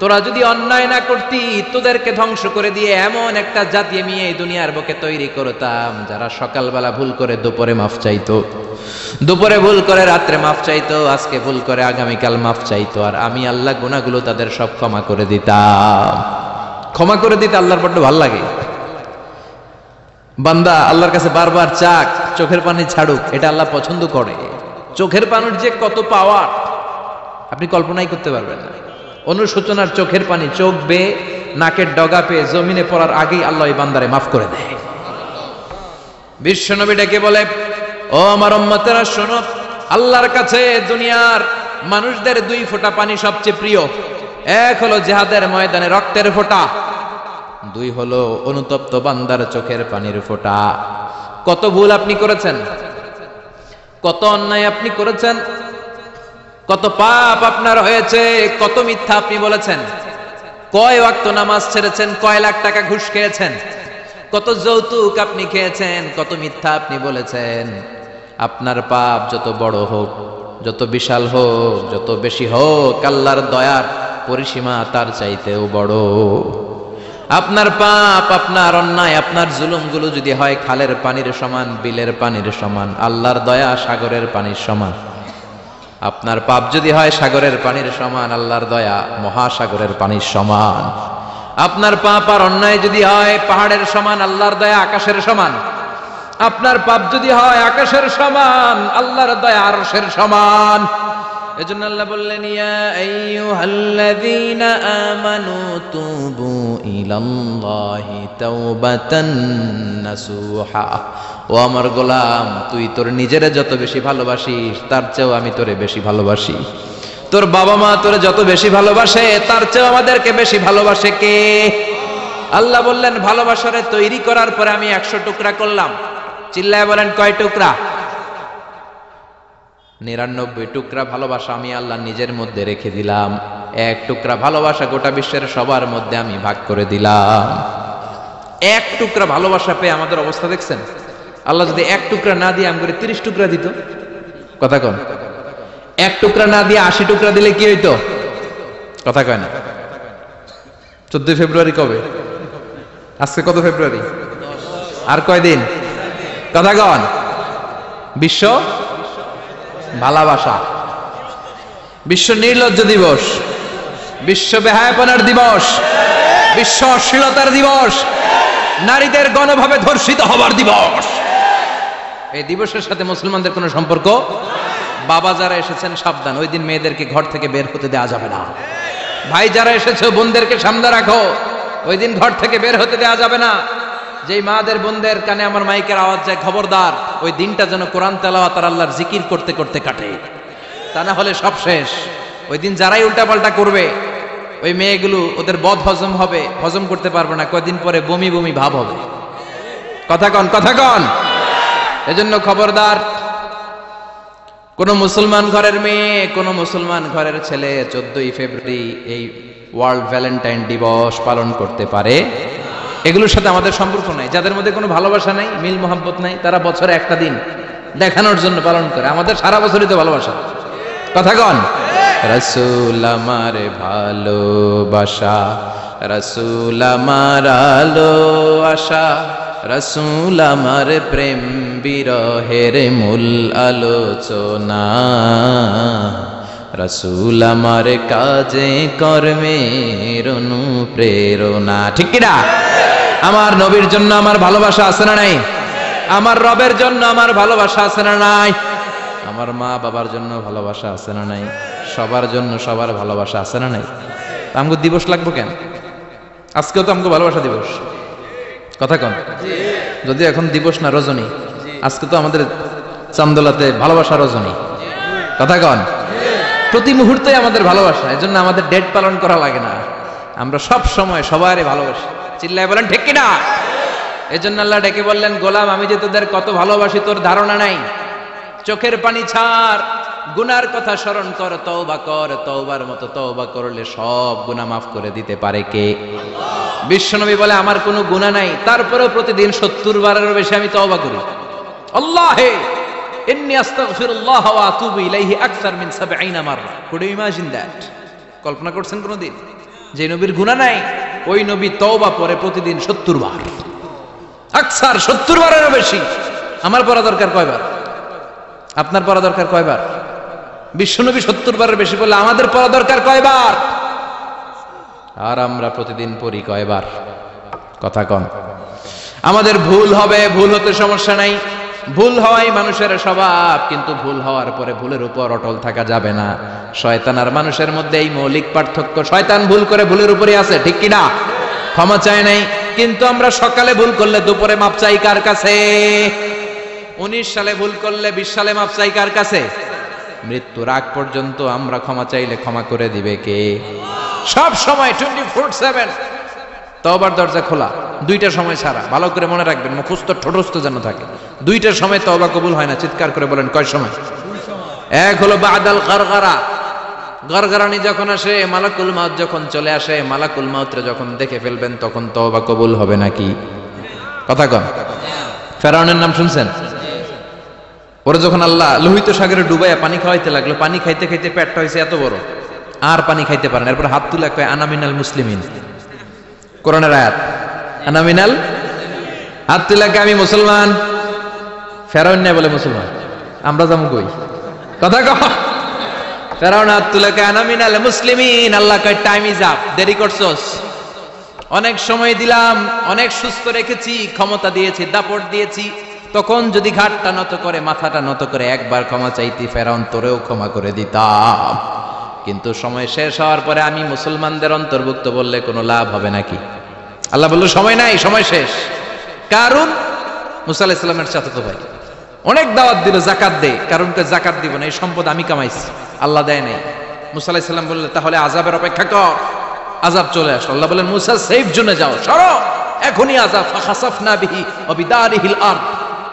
তোরা যদি অন্যায় না করতি, তোদেরকে ধ্বংস করে দিয়ে এমন একটা জাতি আমি এই দুনিয়ার বুকে তৈরি করতাম, যারা সকালবেলা ভুল করে দুপুরে মাফ চাইতো, দুপুরে ভুল করে রাত্রে মাফ চাইতো, আজকে ভুল করে আগামীকাল মাফ চাইতো, আর আমি আল্লাহ গুনাহগুলো তাদের সব ক্ষমা করে দিতাম। ক্ষমা করে দিতে আল্লাহর বড্ড ভালো লাগে। বান্দা আল্লাহর কাছে বারবার চাক, চোখের পানি ছাড়ুক, এটা আল্লাহ পছন্দ করে। চোখের পানির যে কত পাওয়ার আপনি কল্পনাই করতে পারবেন না। অনুশোচনার চোখের পানি চোখ বেয়ে নাকের ডগা পেয়ে জমিনে পড়ার আগেই আল্লাহ এই বান্দারে মাফ করে দেয়। বিশ্বনবী ডেকে বলে, ও আমার উম্মতেরা শোনো, আল্লাহর কাছে দুনিয়ার মানুষদের দুই ফোঁটা পানি সবচেয়ে প্রিয়। এক হলো জিহাদের ময়দানে রক্তের ফোঁটা, দুই হলো অনুতপ্ত বান্দার চোখের পানির ফোঁটা। কত ভুল আপনি করেছেন, কত অন্যায় আপনি করেছেন, কত পাপ আপনার হয়েছে, কত মিথ্যা আপনি বলেছেন, কয় ওয়াক্ত নামাজ ছেড়েছেন, কয় লাখ টাকা ঘুষ খেয়েছেন, কত যৌতুক আপনি খেয়েছেন, কত মিথ্যা আপনি বলেছেন। আপনার পাপ যত বড় হোক, যত বিশাল হোক, যত বেশি হোক, আল্লাহর দয়ার পরিসীমা তার চাইতেও বড়। আপনার পাপ, আপনার অন্যায়, আপনার জুলুমগুলো যদি হয় খালের পানির সমান, বিলের পানির সমান, আল্লাহর দয়া সাগরের পানির সমান। আপনার পাপ যদি হয় সাগরের পানির সমান, আল্লাহর দয়া মহাসাগরের পানির সমান। আপনার পাপ আর অন্যায় যদি হয় পাহাড়ের সমান, আল্লাহর দয়া আকাশের সমান। আপনার পাপ যদি হয় আকাশের সমান, আল্লাহর দয়া আরশের সমান। এজন্য আল্লাহ বললেন, ইয়া আইয়ুহাল্লাযীনা আমানু তুবু ইলাল্লাহি তাওবাতান নাসুহা। ও আমার গোলাম, তুই তোর নিজেরে যত বেশি ভালোবাসিস, তার চেয়েও আমি তোরে বেশি ভালোবাসি। তোর বাবা মা তোরে যত বেশি ভালোবাসে, তার চেয়েও আমাদেরকে বেশি ভালোবাসে কে? আল্লাহ বললেন, ভালোবাসারে তৈরি করার পরে আমি 100 টুকরা করলাম। চিল্লায় বলেন, কয় টুকরা? 99 টুকরা ভালোবাসা আমি আল্লাহ নিজের মধ্যে রেখে দিলাম। 1 টুকরা ভালোবাসা গোটা বিশ্বের সবার মধ্যে আমি ভাগ করে দিলাম। 1 টুকরা ভালোবাসা পেয়ে আমাদের অবস্থা দেখছেন? আল্লাহ যদি 1 টুকরা না দিয়ে আমাকে 30 টুকরা দিত, কথা কন। 1 টুকরা না দিয়ে 80 টুকরা দিলে কি হইতো? কথা কয় না। 14 ফেব্রুয়ারি কবে? আজকে কত ফেব্রুয়ারি? আর কয়দিন? কথা কন। বিশ্ব ভালোবাসা, বিশ্ব নির্লজ্জ দিবস, বিশ্ব বেহায়াপনার দিবস, বিশ্ব অশ্লীলতার দিবস, নারীদের গণভাবে ধর্ষিত হবার দিবস। এই দিবসের সাথে মুসলমানদের কোনো সম্পর্ক। বাবা যারা এসেছেন সাবধান, ওই দিন মেয়েদেরকে ঘর থেকে বের হতে দেওয়া যাবে না। ভাই যারা এসেছো বোনদেরকে সামনে রাখো, ওই দিন ঘর থেকে বের হতে দেওয়া যাবে না। যেই মাদের বোনদের কানে আমার মাইকের আওয়াজ যায়, খবরদার, ওই দিনটা যেন কোরআন তেলাওয়াত আর আল্লাহর জিকির করতে করতে কাটে, তা না হলে সব শেষ। ওই দিন যারাই উল্টাপাল্টা করবে, ওই মেয়েগুলো ওদের বদ হজম হবে, হজম করতে পারবে না, কয়দিন পরে বমি বমি ভাব হবে। কথা কন, কথা কন। এজন্য খবরদার, কোন মুসলমান ঘরের মেয়ে, কোন মুসলমান ঘরের ছেলে 14ই ফেব্রুয়ারি এই ওয়ার্ল্ড ভ্যালেন্টাইন দিবস পালন করতে পারে। এগুলোর সাথে আমাদের সম্পর্ক নাই। যাদের মধ্যে কোনো ভালোবাসা নাই, মিল মোহাব্বত নাই, তারা বছরে একটা দিন দেখানোর জন্য পালন করে। আমাদের সারা বছরই তো ভালোবাসা। কথা কন। রাসূল আমার ভালোবাসা, রাসূল আমার আলো আশা, রাসূল আমার প্রেম বিরহের মূল আলোচনা, রাসূল আমার কাজে কর্মের অনুপ্রেরণা। ঠিক কি না? আমার নবীর জন্য আমার ভালোবাসা আছে না নাই? আমার রবের জন্য আমার ভালোবাসা আছে না নাই? আমার মা বাবার জন্য ভালোবাসা আছে না নাই? সবার জন্য সবার ভালোবাসা আছে না নাই? আমগো দিবস লাগবো কেন? আজকেও তো আমগো ভালোবাসা দিবস। কথা কন। যদি এখন দিবস না, রজনী। আজকে তো আমাদের চান্দোলাতে ভালোবাসা রজনী। কথা কন। প্রতি মুহূর্তে আমাদের ভালোবাসা, এজন্য আমাদের ডেট পালন করা লাগে না। আমরা সব সময় সবারই ভালোবাসি। চিল্লায় বলেন ঠিক কিনা? এজন্য আল্লাহ ডেকে বললেন, গোলাম আমি যে তোদের কত ভালোবাসি তোর ধারণা নাই। চোখের পানি ছাড়, গুনার কথা স্মরণ কর, তওবা কর। তওবার মতো তওবা করলে সব গুনাহ মাফ করে দিতে পারে কে? বিশ্বনবী বলে আমার কোনো গুনাহ নাই, তারপরেও প্রতিদিন 70 বারেরও বেশি আমি তওবা করি। আল্লাহে ইন্নী আস্তাগফিরুল্লাহ ওয়া আতুবু ইলাইহি আকসার মিন 70 মাররা। Could you imagine that? কল্পনা করছেন কোনদিন? যে নবীর গুনাহ নাই, ওই নবী তওবা পড়ে প্রতিদিন 70 বার। আকসার 70 বারেরও বেশি। আমার পড়া দরকার কয়বার? আপনার পড়া দরকার কয়বার? বিশ্বনবী 70 বারের বেশি বললে আমাদের পড়া দরকার কয়বার? আর আমরা প্রতিদিন পড়ি কয়বার? কথা কন। আমাদের ভুল হবে, ভুল হতে সমস্যা নাই। ভুল হওয়াই মানুষের স্বভাব, কিন্তু ভুল হওয়ার পরে ভুলের উপর অটল থাকা যাবে না। শয়তান আর মানুষের মধ্যে এই মৌলিক পার্থক্য। শয়তান ভুল করে ভুলের উপরই আছে, ঠিক কিনা? ক্ষমা চায় নাই, কিন্তু আমরা সকালে ভুল করলে দুপুরে মাপ চাই কার কাছে? 19 সালে ভুল করলে 20 সালে মাপ চাই কার কাছে? মৃত্যুর আগ পর্যন্ত আমরা ক্ষমা চাইলে ক্ষমা করে দিবে কে? সব সময় 24/7 তওবার দরজা খোলা, দুইটা সময় ছাড়া। ভালো করে মনে রাখবেন, মুখস্থ ঠোঁটস্থ যেন থাকে। দুইটার সময় তওবা কবুল হয় না। চিৎকার করে বলেন কয় সময়? এক হলো বাদাল গারগারা, গরগরানি যখন আসে, মালাকুল মাউত যখন চলে আসে, মালাকুল মাউতরে যখন দেখে ফেলবেন তখন তওবা কবুল হবে নাকি? কথা কন। ফেরাউনের নাম শুনছেন? ওরা যখন আল্লাহ লোহিত সাগরে ডুবাইয়া পানি খাওয়াইতে লাগলো, পানি খাইতে খাইতে পেটটা হয়েছে এত বড়, আর পানি খাইতে পারেন। এরপর হাত তুলে কয় আনা মিনাল মুসলিমিন। কোরআনের আয়াত, আনা মিনাল। হাত তুলে কয় আমি মুসলমান। ফেরাউন না বলে মুসলমান, আমরা যাবো কই? কথা কহ। ফেরাউন হাত তুলে কয় আনা মিনাল মুসলিমিন। আল্লাহ কয় টাইম ইজ আপ, দেরি করছস। অনেক সময় দিলাম, অনেক সুস্থ রেখেছি, ক্ষমতা দিয়েছি, দাপট দিয়েছি, তখন যদি ঘাটটা নত করে, মাথাটা নত করে একবার ক্ষমা চাইতি, ফেরাউন তোরেও ক্ষমা করে দিতাম। কিন্তু সময় শেষ হওয়ার পরে আমি মুসলমানদের অন্তর্ভুক্ত বললে কোনো লাভ হবে নাকি? আল্লাহ বলল সময় নাই, সময় শেষ। কারণ মুসা আলাইহিস সালামের চাচাতো ভাই অনেক দাওয়াত দিল, যাকাত দে। কারণকে যাকাত দিব না, এই সম্পদ আমি কামাইছি, আল্লাহ দেয় নাই। মুসা আলাইহিস সালাম বললেন তাহলে আযাবের অপেক্ষা কর। আযাব চলে আসলো। আল্লাহ বলেন মুসা সেফ জোনে যাও, সরো, এখনই আযাব। ফাখাসাফনা বিহি ওয়া বিদারিহিল আরদ,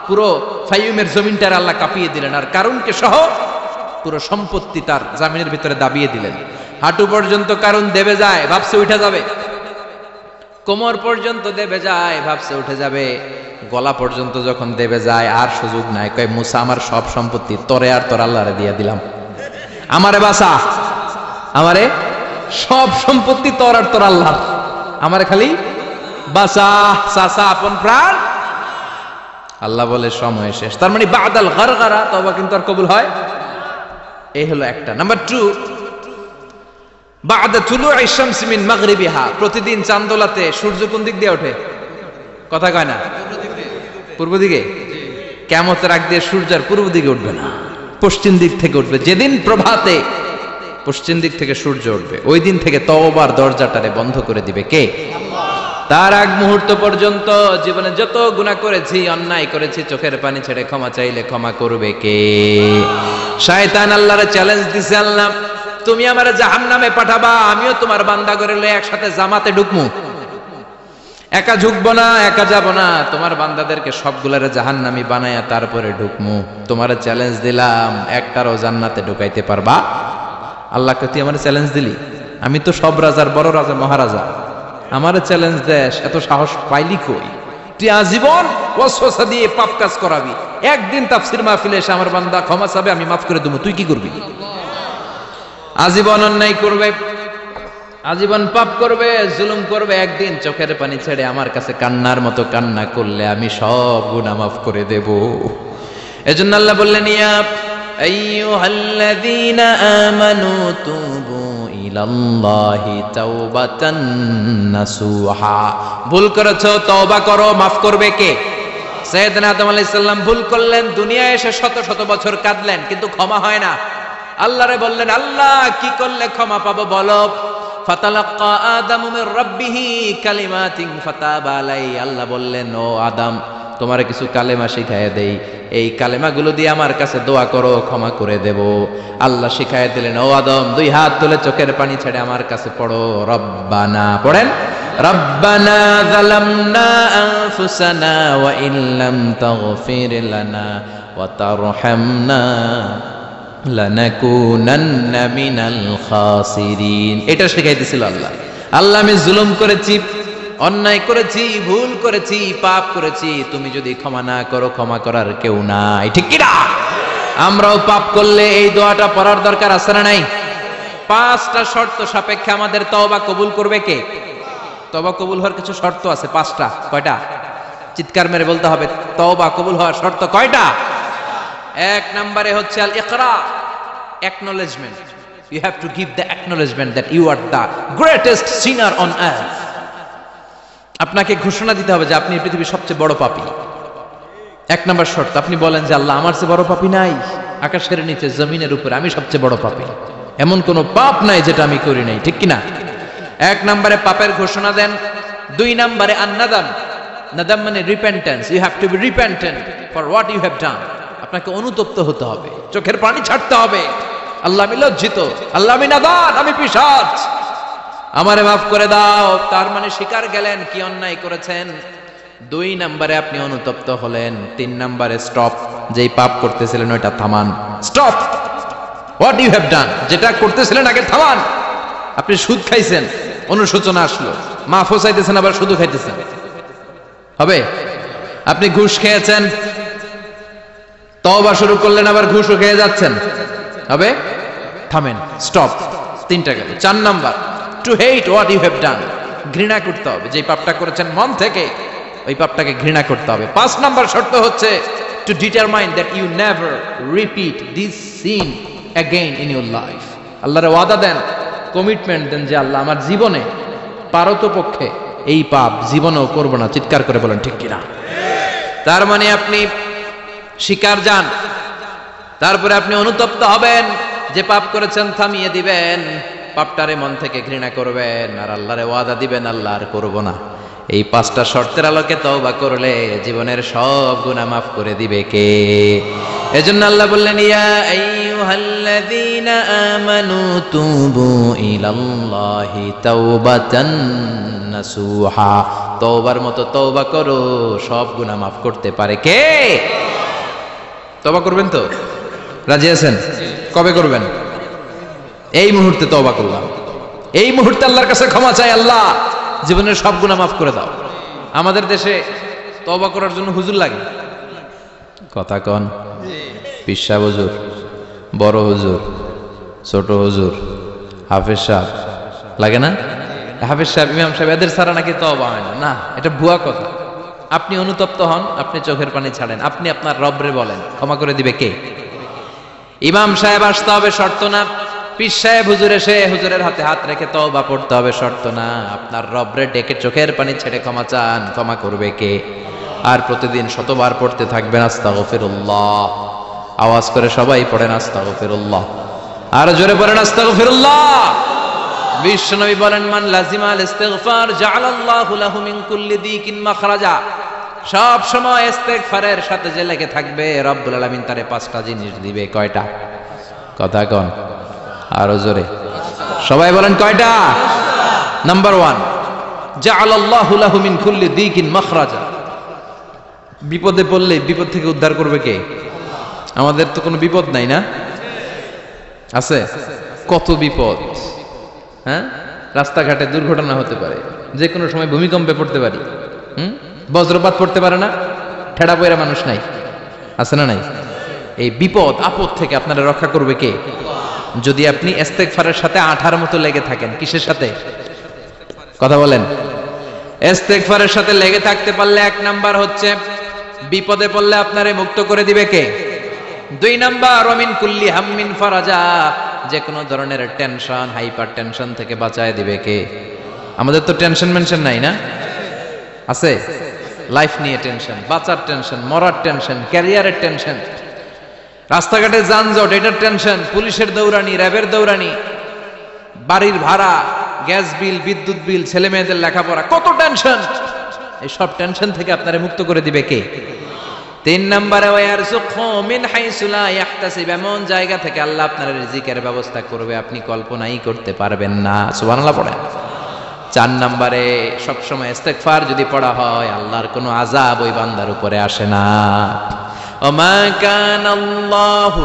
পুরো ফাইয়ুমের জমিনটার আল্লাহ কাঁপিয়ে দিলেন, আর কারুনকে সহ পুরো সম্পত্তি তার জামিনের ভিতরে দাবিয়ে দিলেন। হাঁটু পর্যন্ত কারণ দেবে যায়, ভাবছে উঠে যাবে। কোমর পর্যন্ত দেবে যায়, ভাবছে উঠে যাবে। গলা পর্যন্ত যখন দেবে যায় আর সুযোগ নাই। কয় মুসা আমার সব সম্পত্তি তোরে আর তোর আল্লাহরে দিয়ে দিলাম, আমারে বাঁচা, আমারে সব সম্পত্তি তোর আর তোর আল্লাহর, আমারে খালি বাঁচা। চাচা আপন প্রাণ। আল্লাহ বলে সময় শেষ। তার মানে বাদাল গারগারা তওবা কিন্তু আর কবুল হয়। এই হলো একটা। নাম্বার 2, বা'দা তুলু'i শামসি মিন মাগরিবিহা, প্রতিদিন চাঁদোলাতে সূর্য কোন দিক দিয়ে ওঠে? কথা কয় না? পূর্ব দিকে। কিয়ামতের আগ দিয়ে সূর্য আর পূর্ব দিকে উঠবে না, পশ্চিম দিক থেকে উঠবে। যেদিন প্রভাতে পশ্চিম দিক থেকে সূর্য উঠবে, ওই দিন থেকে তওবার দরজাটারে বন্ধ করে দিবে কে? তার আগ মুহূর্ত পর্যন্ত জীবনে যত গুনাহ করেছি, অন্যায় করেছি, চোখের পানি ছেড়ে ক্ষমা চাইলে ক্ষমা করবে কে? শয়তান আল্লাহরে চ্যালেঞ্জ দিছে, আল্লাহ তুমি আমারে জাহান্নামে পাঠাবা, আমিও তোমার বান্দা করে লয়ে একসাথে জামাতে ঢুকমু, একা ঢুকবো না, একা যাব না, তোমার বান্দাদেরকে সবগুলারে জাহান্নামী বানায়া তারপরে ঢুকমু। তোমারে চ্যালেঞ্জ দিলাম, একটারও জান্নাতে ঢুকাইতে পারবা? আল্লাহকে তুই আমার চ্যালেঞ্জ দিলি? আমি তো সব রাজার বড় রাজা, মহারাজা, আমার চ্যালেঞ্জ দেশ, এত সাহস পাইলি কই? তুই আজীবন ওয়াসওয়াসা দিয়ে পাপ কাজ করাবি, একদিন তাফসীর মাহফিলে এসে আমার বান্দা ক্ষমা চাবে, আমি মাফ করে দেবো, তুই কি করবি? আজীবন অন্যায় করবে, আজীবন পাপ করবে, জুলুম করবে, একদিন চোখের পানি ছেড়ে আমার কাছে কান্নার মতো কান্না করলে আমি সব গুনাহ মাফ করে দেব। এজন্য আল্লাহ বললেন, ইয়া আইয়ুহাল্লাযীনা আমানু তুবু ইলাল্লাহি তাওবাতান নাসুহা। ভুল করেছো, তওবা করো, মাফ করবে কে? সাইয়েদনা আদম আলাইহিস সালাম ভুল করলেন, দুনিয়ায় এসে শত শত বছর কাঁদলেন, কিন্তু ক্ষমা হয় না। আল্লাহরে বললেন, আল্লাহ কি করলে ক্ষমা পাবো বলো? ফাতালাক্কা আদামু মির রাব্বিহি কালিমাতিন ফাতাবা আলাইহি। আল্লাহ বললেন, ও আদম, তোমারে কিছু কালেমা শিখাইয়া দেই, এই কালেমাগুলো দিয়ে আমার কাছে দোয়া করো, ক্ষমা করে দেব। আল্লাহ শিখাইয়া দিলেন, ও আদম, দুই হাত তুলে চোখের পানি ছেড়ে আমার কাছে পড়ো, রব্বানা, পড়েন, রব্বানা যালামনা আনফুসানা ওয়া ইল্লাম তাগফির লানা ওয়া তারহামনা লানাকুনান্না মিনাল খাসিরিন। এটা শিখাইতেছিল আল্লাহ। আল্লাহ, আমি জুলুম করেছি, অন্যায় করেছি, ভুল করেছি, পাপ করেছি, তুমি যদি ক্ষমা না করো, ক্ষমা করার কেউ নাই, ঠিক কি না? আমরাও পাপ করলে এই দোয়াটা পড়ার দরকার আছে না নাই? 5টা শর্ত সাপেক্ষে আমাদের তওবা কবুল করবে কে? তওবা কবুল হওয়ার কিছু শর্ত আছে, 5টা। কয়টা? চিৎকার মেরে বলতে হবে, তওবা কবুল হওয়ার শর্ত কয়টা? 1 নম্বরে হচ্ছে আল ইকরা, acknowledgement. You have to give the acknowledgement that you are the greatest sinner on earth. আপনাকে ঘোষণা দিতে হবে যে আপনি পৃথিবীর সবচেয়ে বড় পাপী। 1 নম্বর শর্ত, আপনি বলেন যে আল্লাহ, আমার চেয়ে বড় পাপী নাই, আকাশের নিচে জমিনের উপরে আমি সবচেয়ে বড় পাপী, এমন কোন পাপ নাই যেটা আমি করি নাই, ঠিক কি না? 1 নম্বরে পাপের ঘোষণা দেন। 2 নম্বরে আন-নাদাম, নাদাম মানে repentance. You have to be repentant for what you have done. আপনাকে অনুতপ্ত হতে হবে, চোখের পানি ছাড়তে হবে, আল্লাহ আমি লজ্জিত, আল্লাহ আমি নাদান, আমি পিশাচ, আমারে মাফ করে দাও। তার মানে স্বীকার গেলেন কি অন্যায় করেছেন। 2 নম্বরে আপনি অনুতপ্ত হলেন। 3 নম্বরে স্টপ, যেই পাপ করতেছিলেন ওইটা থামান, stop what you have done, যেটা করতেছিলেন আগে থামান। আপনি সুদ খাইছেন, অনুশোচনা আসলো, মাফও চাইতেছেন, আবার সুদও খাইতেছেন, হবে? আপনি ঘুষ খেয়েছেন, তওবা শুরু করলেন, আবার ঘুষও খেয়ে যাচ্ছেন, হবে? থামেন, স্টপ। 3টা গেল। 4 নাম্বার, to hate what you have done, ঘৃণা করতে হবে, যে পাপটা করেছেন মন থেকে ওই পাপটাকে ঘৃণা করতে হবে। 5 নাম্বার শর্ত হচ্ছে to determine that you never repeat this sin again in your life. আল্লাহর ওয়াদা দেন, কমিটমেন্ট দেন যে আল্লাহ আমার জীবনে পারতপক্ষে এই পাপ জীবনেও করব না। চিৎকার করে বলেন ঠিক কিনা? তার মানে আপনি স্বীকার যান, তারপরে আপনি অনুতপ্ত হবেন, যে পাপ করেছেন থামিয়ে দিবেন, পাপটারে মন থেকে ঘৃণা করবেন, আর আল্লাহরে ওয়াদা দিবেন আল্লাহ আর করব না। এই 5টা শর্তের আলোকে তওবা করলে জীবনের সব গুনাহ মাফ করে দিবে কে? এজন্য আল্লাহ বললেন, ইয়া আইয়ুহাল্লাযীনা আমানু তুবু ইলাল্লাহি তাওবাতান নাসুহা। তওবার মতো তওবা করো, সব গুনাহ মাফ করতে পারে কে? তওবা করবেন তো? রাজি আছেন? কবে করবেন? এই মুহূর্তে তওবা করলাম, এই মুহূর্তে আল্লাহর কাছে ক্ষমা চাই, আল্লাহ জীবনের সব গুনাহ মাফ করে দাও। আমাদের দেশে তওবা করার জন্য হুজুর লাগে, কথা কন, পিসা হুজুর, বড় হুজুর, ছোট হুজুর, হাফেজ সাহেব লাগে না? হাফেজ সাহেব, ইমাম সাহেব, এদের ছাড়া নাকি তওবা হয় না। না, এটা ভুয়া কথা। আপনি অনুতপ্ত হন, আপনি চোখের পানি ছাড়েন, আপনি আপনার রবরে বলেন, ক্ষমা করে দিবে কে? ইমাম সাহেব আসতে হবে শর্ত না, পীর সাহেব হুজুর এসে হুজুরের হাতে হাত রেখে তওবা পড়তে হবে, শর্ত না। আপনার রবরে ডেকে চোখের পানি ছেড়ে ক্ষমা চান, ক্ষমা করবে কে? আর প্রতিদিন শতবার পড়তে থাকবেন আস্তাগফিরুল্লাহ। আওয়াজ করে সবাই পড়েন আস্তাগফিরুল্লাহ, আর জোরে পড়েন আস্তাগফিরুল্লাহ। বিশ্বনবী বলেন, মান লাজিমা আল ইস্তিগফার জাআলাল্লাহু লাহু মিন কুল্লি দিকিন মাখরাজা। সব সময় ইস্তিগফারের সাথে যে লেগে থাকবে, রব্বুল আলামিন তারে 5টা জিনিস দিবে। কয়টা? কথা কোন, আরো জোরে সবাই বলেন কয়টা? নাম্বার 1, জাআলাল্লাহু লাহু মিন কুল্লি দিকিন মাখরাজা। বিপদে পড়লে বিপদ থেকে উদ্ধার করবে কে? আমাদের তো কোনো বিপদ নাই না? আছে? কত বিপদ। হ্যাঁ, রাস্তাঘাটে দুর্ঘটনা হতে পারে, যে কোনো সময় ভূমিকম্পে পড়তে পারি, বজ্রপাত পড়তে পারে না, ঠেড়া পয়রা মানুষ নাই, আছে না নাই? এই বিপদ আপদ থেকে আপনারা রক্ষা করবে কে? যদি আপনি ইস্তেগফারের সাথে আঠার মতো লেগে থাকেন। কিসের সাথে? কথা বলেন। ইস্তেগফারের সাথে লেগে থাকতে পারলে 1 নাম্বার হচ্ছে বিপদে পড়লে আপনারে মুক্ত করে দিবে কে? 2 নাম্বার ওমিন কুল্লি হাম্মিন ফারাজা, যে কোনো ধরনের টেনশন, হাইপার টেনশন থেকে বাঁচায় দিবে কে? আমাদের তো টেনশন মেনশন নাই না? আছে? লাইফ নিয়ে টেনশন, বাঁচার টেনশন, মরার টেনশন, ক্যারিয়ারের টেনশন, রাস্তাঘাটে যানজট এটার টেনশন, পুলিশের দৌড়ানি, র্যাবের দৌড়ানি, বাড়ির ভাড়া, গ্যাস বিল, বিদ্যুৎ বিল, ছেলে মেয়েদের লেখাপড়া, কত টেনশন। এই সব টেনশন থেকে আপনারে মুক্ত করে দিবে কে? 3 নম্বরে ওয়ারযুকহু মিন হাইসু লা ইয়াহতাসিব, এমন জায়গা থেকে আল্লাহ আপনার রিজিকের ব্যবস্থা করবে আপনি কল্পনাই করতে পারবেন না। সুবহানাল্লাহ পড়েন। 4 নম্বরে সবসময় ইস্তেগফার যদি পড়া হয়, আল্লাহর কোনো আযাব ওই বান্দার উপরে আসে না। ওমা কানাল্লাহু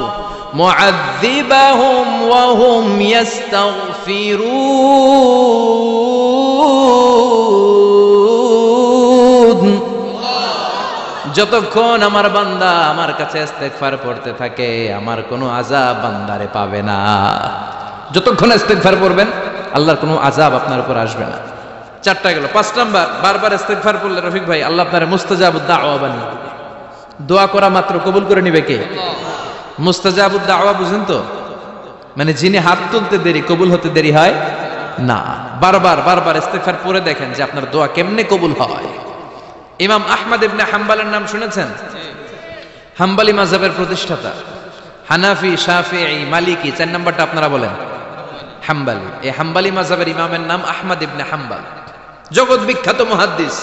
মুআযযিবাহুম ওয়া হুম ইস্তাগফিরুন। যতক্ষণ আমার বান্দা আমার কাছে ইস্তেগফার পড়তে থাকে, আমার কোনো আযাব বান্দারে পাবে না। যতক্ষণ ইস্তেগফার পড়বেন, আল্লাহর কোনো আযাব আপনার উপর আসবে না। 4টা গেল। 5 নাম্বার, বারবার ইস্তেগফার পড়লে রফিক ভাই আল্লাহ আপনারে মুস্তাজাবুদ দাওয়া বানিয়ে দিবে। দোয়া করা মাত্র কবুল করে নিবে কে? মুস্তাজাবুদ দাওয়া বুঝেন তো? মানে যিনি হাত তুলতে দেরি, কবুল হতে দেরি হয় না। বারবার বারবার ইস্তেগফার পড়ে দেখেন যে আপনার দোয়া কেমনে কবুল হয়। ইমাম আহমদ ইবনে হাম্বলের নাম শুনেছেন? হাম্বলি মাযহাবের প্রতিষ্ঠাতা। হানাফি, শাফিঈ, মালিকি, 4 নাম্বারটা আপনারা বলেন হাম্বলি। এই হাম্বলি মাযহাবের ইমামের নাম আহমদ ইবনে হাম্বল, জগৎ বিখ্যাত মুহাদ্দিস।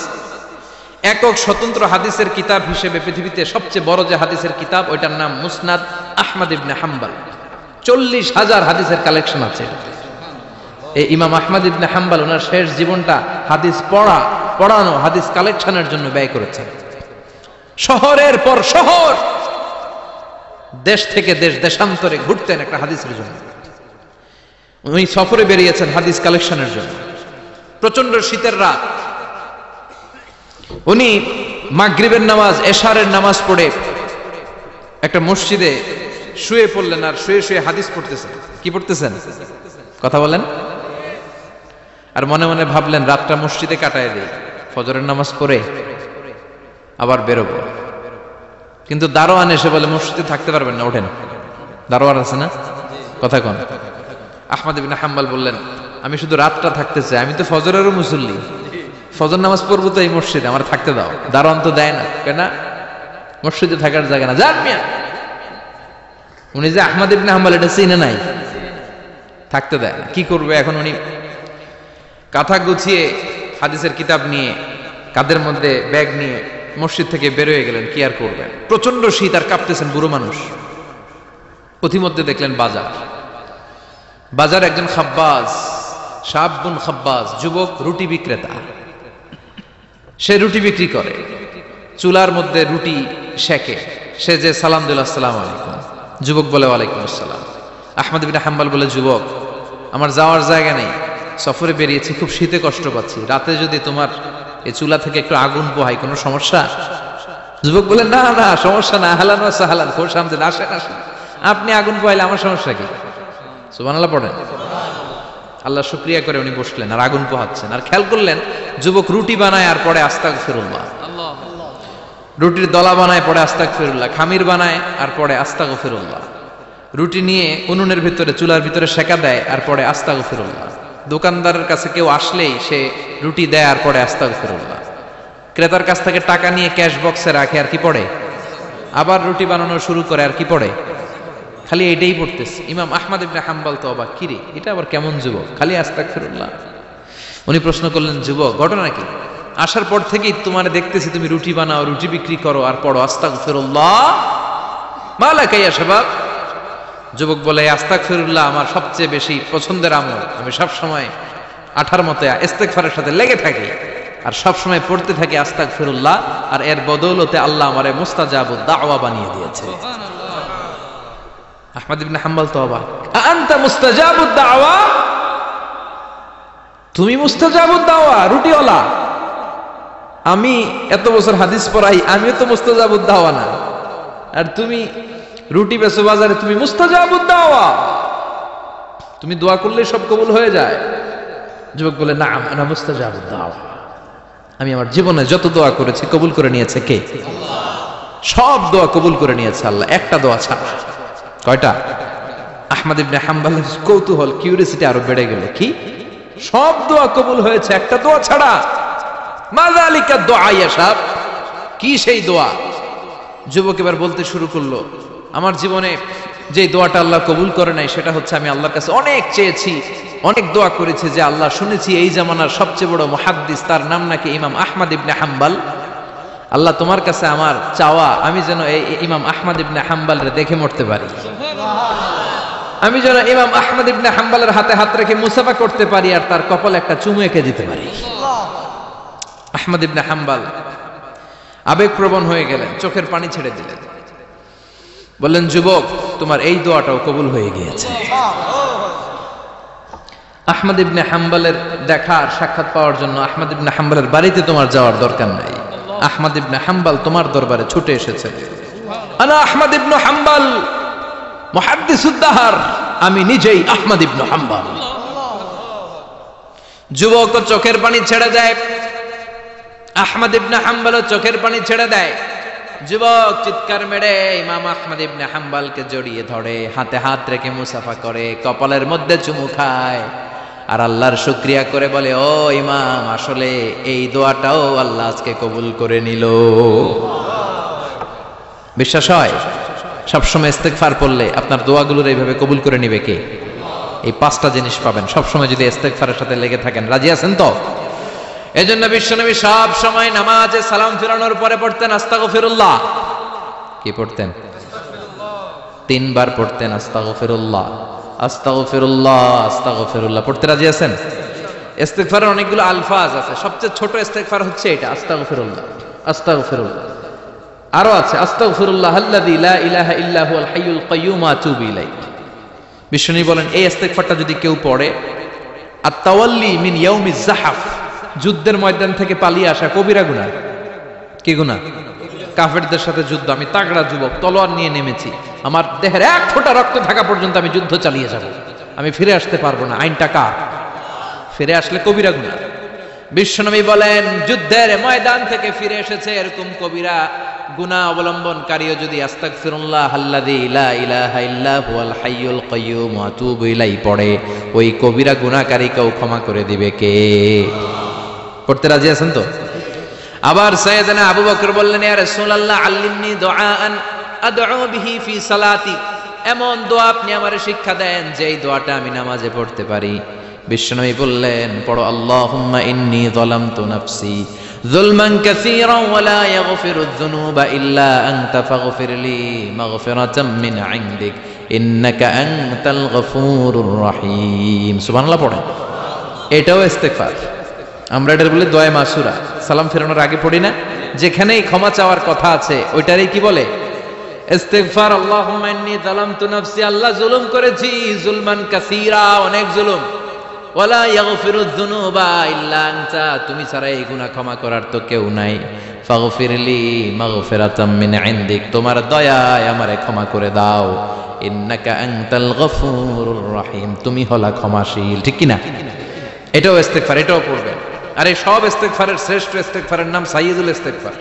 একক স্বতন্ত্র হাদিসের কিতাব হিসেবে পৃথিবীতে সবচেয়ে বড় যে হাদিসের কিতাব, ওইটার নাম মুসনাদ আহমদ ইবনে হাম্বল। 40,000 হাদিসের কালেকশন আছে। এই ইমাম আহমদ ইবনে হাম্বল ওনার শেষ জীবনটা হাদিস পড়ানো, হাদিস কালেকশনের জন্য ব্যয় করেছেন। শহরের পর শহর, দেশ থেকে দেশ, দেশান্তরে ঘুরতেন একটা হাদিসের জন্য। উনি সফরে বেরিয়েছেন হাদিস কালেকশনের জন্য। প্রচন্ড শীতের রাত, উনি মাগরিবের নামাজ, এশারের নামাজ পড়ে একটা মসজিদে শুয়ে পড়লেন, আর শুয়ে শুয়ে হাদিস পড়তেছেন। কি পড়তেছেন? কথা বলেন। আর মনে মনে ভাবলেন রাতটা মসজিদে কাটায় দেই, ফজরের নামাজ পড়ে আবার বেরোবো। কিন্তু দারোয়ান এসে বলে মসজিদে থাকতে পারবেন না, ওঠেন। দারোয়ান আছে না? কথা কন। আহমদ ইবনে হাম্বল বললেন, আমি শুধু রাতটা থাকতে চাই, আমি তো ফজরেরও মুসল্লি, ফজর নামাজ পড়বো তো এই মসজিদে, আমার থাকতে দাও। দারোয়ান তো দেয় না, কেন? মসজিদে থাকার জায়গা না, যান মিয়া। উনি যে আহমদ ইবনে হাম্বল এটা চিনে নাই, থাকতে দেয় না। কি করবে এখন? উনি কাঁথা গুছিয়ে হাদিসের কিতাব নিয়ে, কাঁধের মধ্যে ব্যাগ নিয়ে মসজিদ থেকে বেরোয় গেলেন। কি আর করবেন? প্রচন্ড শীত, আর কাঁপতেছেন, বুড়ো মানুষ। পথিমধ্যে দেখলেন বাজার একজন খাব্বাজ, শাবুন খাব্বাজ, যুবক রুটি বিক্রেতা। সে রুটি বিক্রি করে, চুলার মধ্যে রুটি সেকে। সে যে সালাম দিল, আসসালামু আলাইকুম। যুবক বলে ওয়ালাইকুম আসসালাম। আহমদ ইবনে হাম্বল বলে, যুবক আমার যাওয়ার জায়গা নেই, সফরে বেরিয়েছি, খুব শীতে কষ্ট পাচ্ছি, রাতে যদি তোমার এই চুলা থেকে একটু আগুন পোহাই কোনো সমস্যা? যুবক বলে, না না সমস্যা না, আহলান ওয়া সাহলান, খোশ আমদেদ, আসেন আসেন, আপনি আগুন পোহাইলে আমার সমস্যা কি? সুবহানাল্লাহ পড়েন। আল্লাহ শুকরিয়া করে উনি বসলেন আর আগুন পোহাচ্ছেন। আর খেয়াল করলেন যুবক রুটি বানায় আর পরে আস্তাগফিরুল্লাহ, রুটির দলা বানায় পরে আস্তাগফিরুল্লাহ, খামির বানায় আর পরে আস্তাগফিরুল্লাহ। রুটি নিয়ে উনুনের ভিতরে চুলার ভিতরে সেকা দেয় আর পরে আস্তাগফিরুল্লাহ। দোকানদারের কাছে কেউ আসলেই সে রুটি দেয় আর পরে আস্তাগফিরুল্লাহ। ক্রেতার কাছ থেকে টাকা নিয়ে ক্যাশ বক্সে রাখে আর কি পড়ে, আবার রুটি বানানো শুরু করে আর কি পড়ে, খালি এটাই পড়তেছে। ইমাম আহমদ ইবনে হাম্বল তো অবাক, কিরে এটা আবার কেমন যুবক, খালি আস্তাগফিরুল্লাহ। উনি প্রশ্ন করলেন, যুবক ঘটনা কি? আসার পর থেকেই তোমার দেখতেছি তুমি রুটি বানাও, রুটি বিক্রি করো আর পড়ো আস্তাগফিরুল্লাহ, মালাকা ইয়া শাবাব। যুবক বলে, আস্তাগফিরুল্লাহ আমার সবচেয়ে বেশি পছন্দের আমল, আমি সব সময় আঠার মতো ইস্তেগফারের সাথে লেগে থাকি আর সব সময় পড়তে থাকি আস্তাগফিরুল্লাহ, আর এর বদৌলতে আল্লাহ আমারে মুস্তাজাবুদ দাওয়া বানিয়ে দিয়েছে। আহমদ ইবনে হাম্বল তো অবাক, আনতা মুস্তাজাবুদ দাওয়া, তুমি মুস্তাজাবুদ দাওয়া রুটিওয়ালা? আমি এত বছর হাদিস পড়াই, আমিও তো মুস্তাজাবুদ দাওয়া না, আর তুমি রুটি বেচো বাজারে, তুমি মুস্তাজাবুদ দাওয়া, তুমি দোয়া করলে সব কবুল হয়ে যায়? যুবক বলে, না আনা মুস্তাজাবুদ দাওয়া, আমি আমার জীবনে যত দোয়া করেছি কবুল করে নিয়েছে কে? সব দোয়া কবুল করে নিয়েছে আল্লাহ, একটা দোয়া ছাড়া। কয়টা? আহমদ ইবনে হাম্বলের কৌতূহল, কিউরিয়াসিটি আরো বেড়ে গেল, কি সব দোয়া কবুল হয়েছে একটা দোয়া ছাড়া? মাযালিকা দোয়া ইয়া শাব, কি সেই দোয়া? যুবক এবার বলতে শুরু করলো, আমার জীবনে যে দোয়াটা আল্লাহ কবুল করে নাই সেটা হচ্ছে আমি আল্লাহর কাছে অনেক চেয়েছি, অনেক দোয়া করেছি যে আল্লাহ, শুনেছি এই জামানার সবচেয়ে বড় মুহাদ্দিস, তার নাম নাকি ইমাম আহমদ ইবনে হাম্বল, আল্লাহ তোমার কাছে আমার চাওয়া আমি যেন এই ইমাম আহমদ ইবনে হাম্বলরে দেখে মরতে পারি, আমি যেন ইমাম আহমদ ইবনে হাম্বলের হাতে হাত রেখে মুসাফা করতে পারি আর তার কপালে একটা চুমু এঁকে দিতে পারি। আহমদ ইবনে হাম্বল আবেগপ্রবণ হয়ে গেলেন, চোখের পানি ছেড়ে দিলেন, বললেন, যুবক তোমার এই দোয়াটাও কবুল হয়ে গিয়েছে। আহমদ ইবনে হাম্বলের দেখা আর সাক্ষাৎ পাওয়ার জন্য আহমদ ইবনে হাম্বলের বাড়িতে তোমার যাওয়ার দরকার নাই, আহমদ ইবনে হাম্বল তোমার দরবারে ছুটে এসেছে। আনা আহমদ ইবনে হাম্বল মুহাদ্দিসুদ দাহর, আমি নিজেই আহমদ ইবনে হাম্বল। যুবক চোখের পানি ছেড়ে দেয়, আহমদ ইবনে হাম্বল চোখের পানি ছেড়ে দেয়। যুবক চিৎকার মেরে ইমাম আহমদ ইবনে হাম্বলকে জড়িয়ে ধরে, হাতে হাত রেখে মুসাফা করে, কপালের মধ্যে চুমু খায় আর আল্লাহর শুকরিয়া করে বলে, ও ইমাম, আসলে এই দোয়াটাও আল্লাহ আজকে কবুল করে নিল। বিশ্বাস হয়? সবসময় ইস্তেগফার পড়লে আপনার দোয়াগুলোর এইভাবে কবুল করে নিবে কে? এই পাঁচটা জিনিস পাবেন সবসময় যদি ইস্তেগফারের সাথে লেগে থাকেন। রাজি আছেন তো? এজন্য বিশ্বনবী সব সময় নামাজে সালাম ফিরানোর পরে পড়তেন আস্তাগফিরুল্লাহ। কি পড়তেন? 3 বার পড়তেন আস্তাগফিরুল্লাহ, আস্তাগফিরুল্লাহ, আস্তাগফিরুল্লাহ। পড়তে রাজি আছেন? ইস্তেগফারের অনেকগুলো আলফাজ আছে, সবচেয়ে ছোট ইস্তেগফার হচ্ছে এটা, আস্তাগফিরুল্লাহ, আস্তাগফিরুল্লাহ। আরো আছে আস্তাগফিরুল্লাহ আল্লাযী লা ইলাহা ইল্লা হুয়াল হাইয়ুল কাইয়্যুম ওয়া আতুবু ইলাইহি। বিশ্বনবী বলেন, এই ইস্তেগফারটা যদি কেউ পড়ে, আত-তাওয়াল্লি মিন ইয়াউমিজ যাহাফ, যুদ্ধের ময়দান থেকে পালিয়ে আসা কবিরা গুনাহ। কি গুনাহ? কাফেরদের সাথে যুদ্ধ, আমি তাগড়া যুবক, তলোয়ার নিয়ে নেমেছি, আমার দেহের 1 ফোঁটা রক্ত থাকা পর্যন্ত আমি যুদ্ধ চালিয়ে যাব, আমি ফিরে আসতে পারবো না, আইনটা কার? ফিরে আসলে কবিরা গুনাহ। বিশ্বনবী বলেন, যুদ্ধের ময়দান থেকে ফিরে এসেছে এরকম কবিরা গুনাহ অবলম্বনকারীও যদি আস্তাগফিরুল্লাহ আল্লাযী লা ইলাহা ইল্লা হুয়াল হাইয়ুল কাইয়্যুম ওয়া আতুবু ইলাইহি পড়ে, ওই কবিরা গুনাহকারীকেও ক্ষমা করে দিবে কে? পড়তে রাজি আছেন তো? আবার সাইয়েদনা আবু বকর বললেন, ইয়া রাসূলুল্লাহ আল্লিমনি দুআআন আদউ বিহি ফি সালাতি, এমন দোয়া আপনি আমারে শিক্ষা দেন যেই দোয়াটা আমি নামাজে পড়তে পারি। বিশ্বনবী বললেন, পড়ো আল্লাহুম্মা ইন্নী যালামতু নাফসি যুলমান কাসীরান ওয়া লা ইয়াগফিরুয যুনুবা ইল্লা আনতা ফাগফিরলি মাগফিরাতাম মিন ইনদিক ইন্নাকা আনতাল গফুরুর রহিম। সুবহানাল্লাহ পড়েন। এটাও ইস্তেগফার। আমরা এটার বলে দোয়া মাসুরা, সালাম ফেরানোর আগে পড়ি না? যেখানেই ক্ষমা চাওয়ার কথা আছে ওইটারই কি বলে? ইস্তেগফার। আল্লাহুম্মা ইন্নী যালামতু নাফসি, আল্লাহ জুলুম করেছি, যুলমান কাসীরা, অনেক জুলুম, ওয়ালা ইয়াগফিরুয যুনুবা ইল্লা আনতা, তুমি ছাড়া এই গুনাহ ক্ষমা করার তো কেউ নাই। ফাগফিরলি মাগফিরাতাম মিন ইনদিক, তোমার দয়ায় আমারে ক্ষমা করে দাও। ইন্নাকা আনতাল গফুরুর রহিম, তুমি হলা ক্ষমাশীল। ঠিক কি না? এটাও ইস্তেগফার, এটাও পড়বেন। আর এই সব ইস্তেগফারের শ্রেষ্ঠ ইস্তেগফারের নাম সাইয়্যিদুল ইস্তেগফার।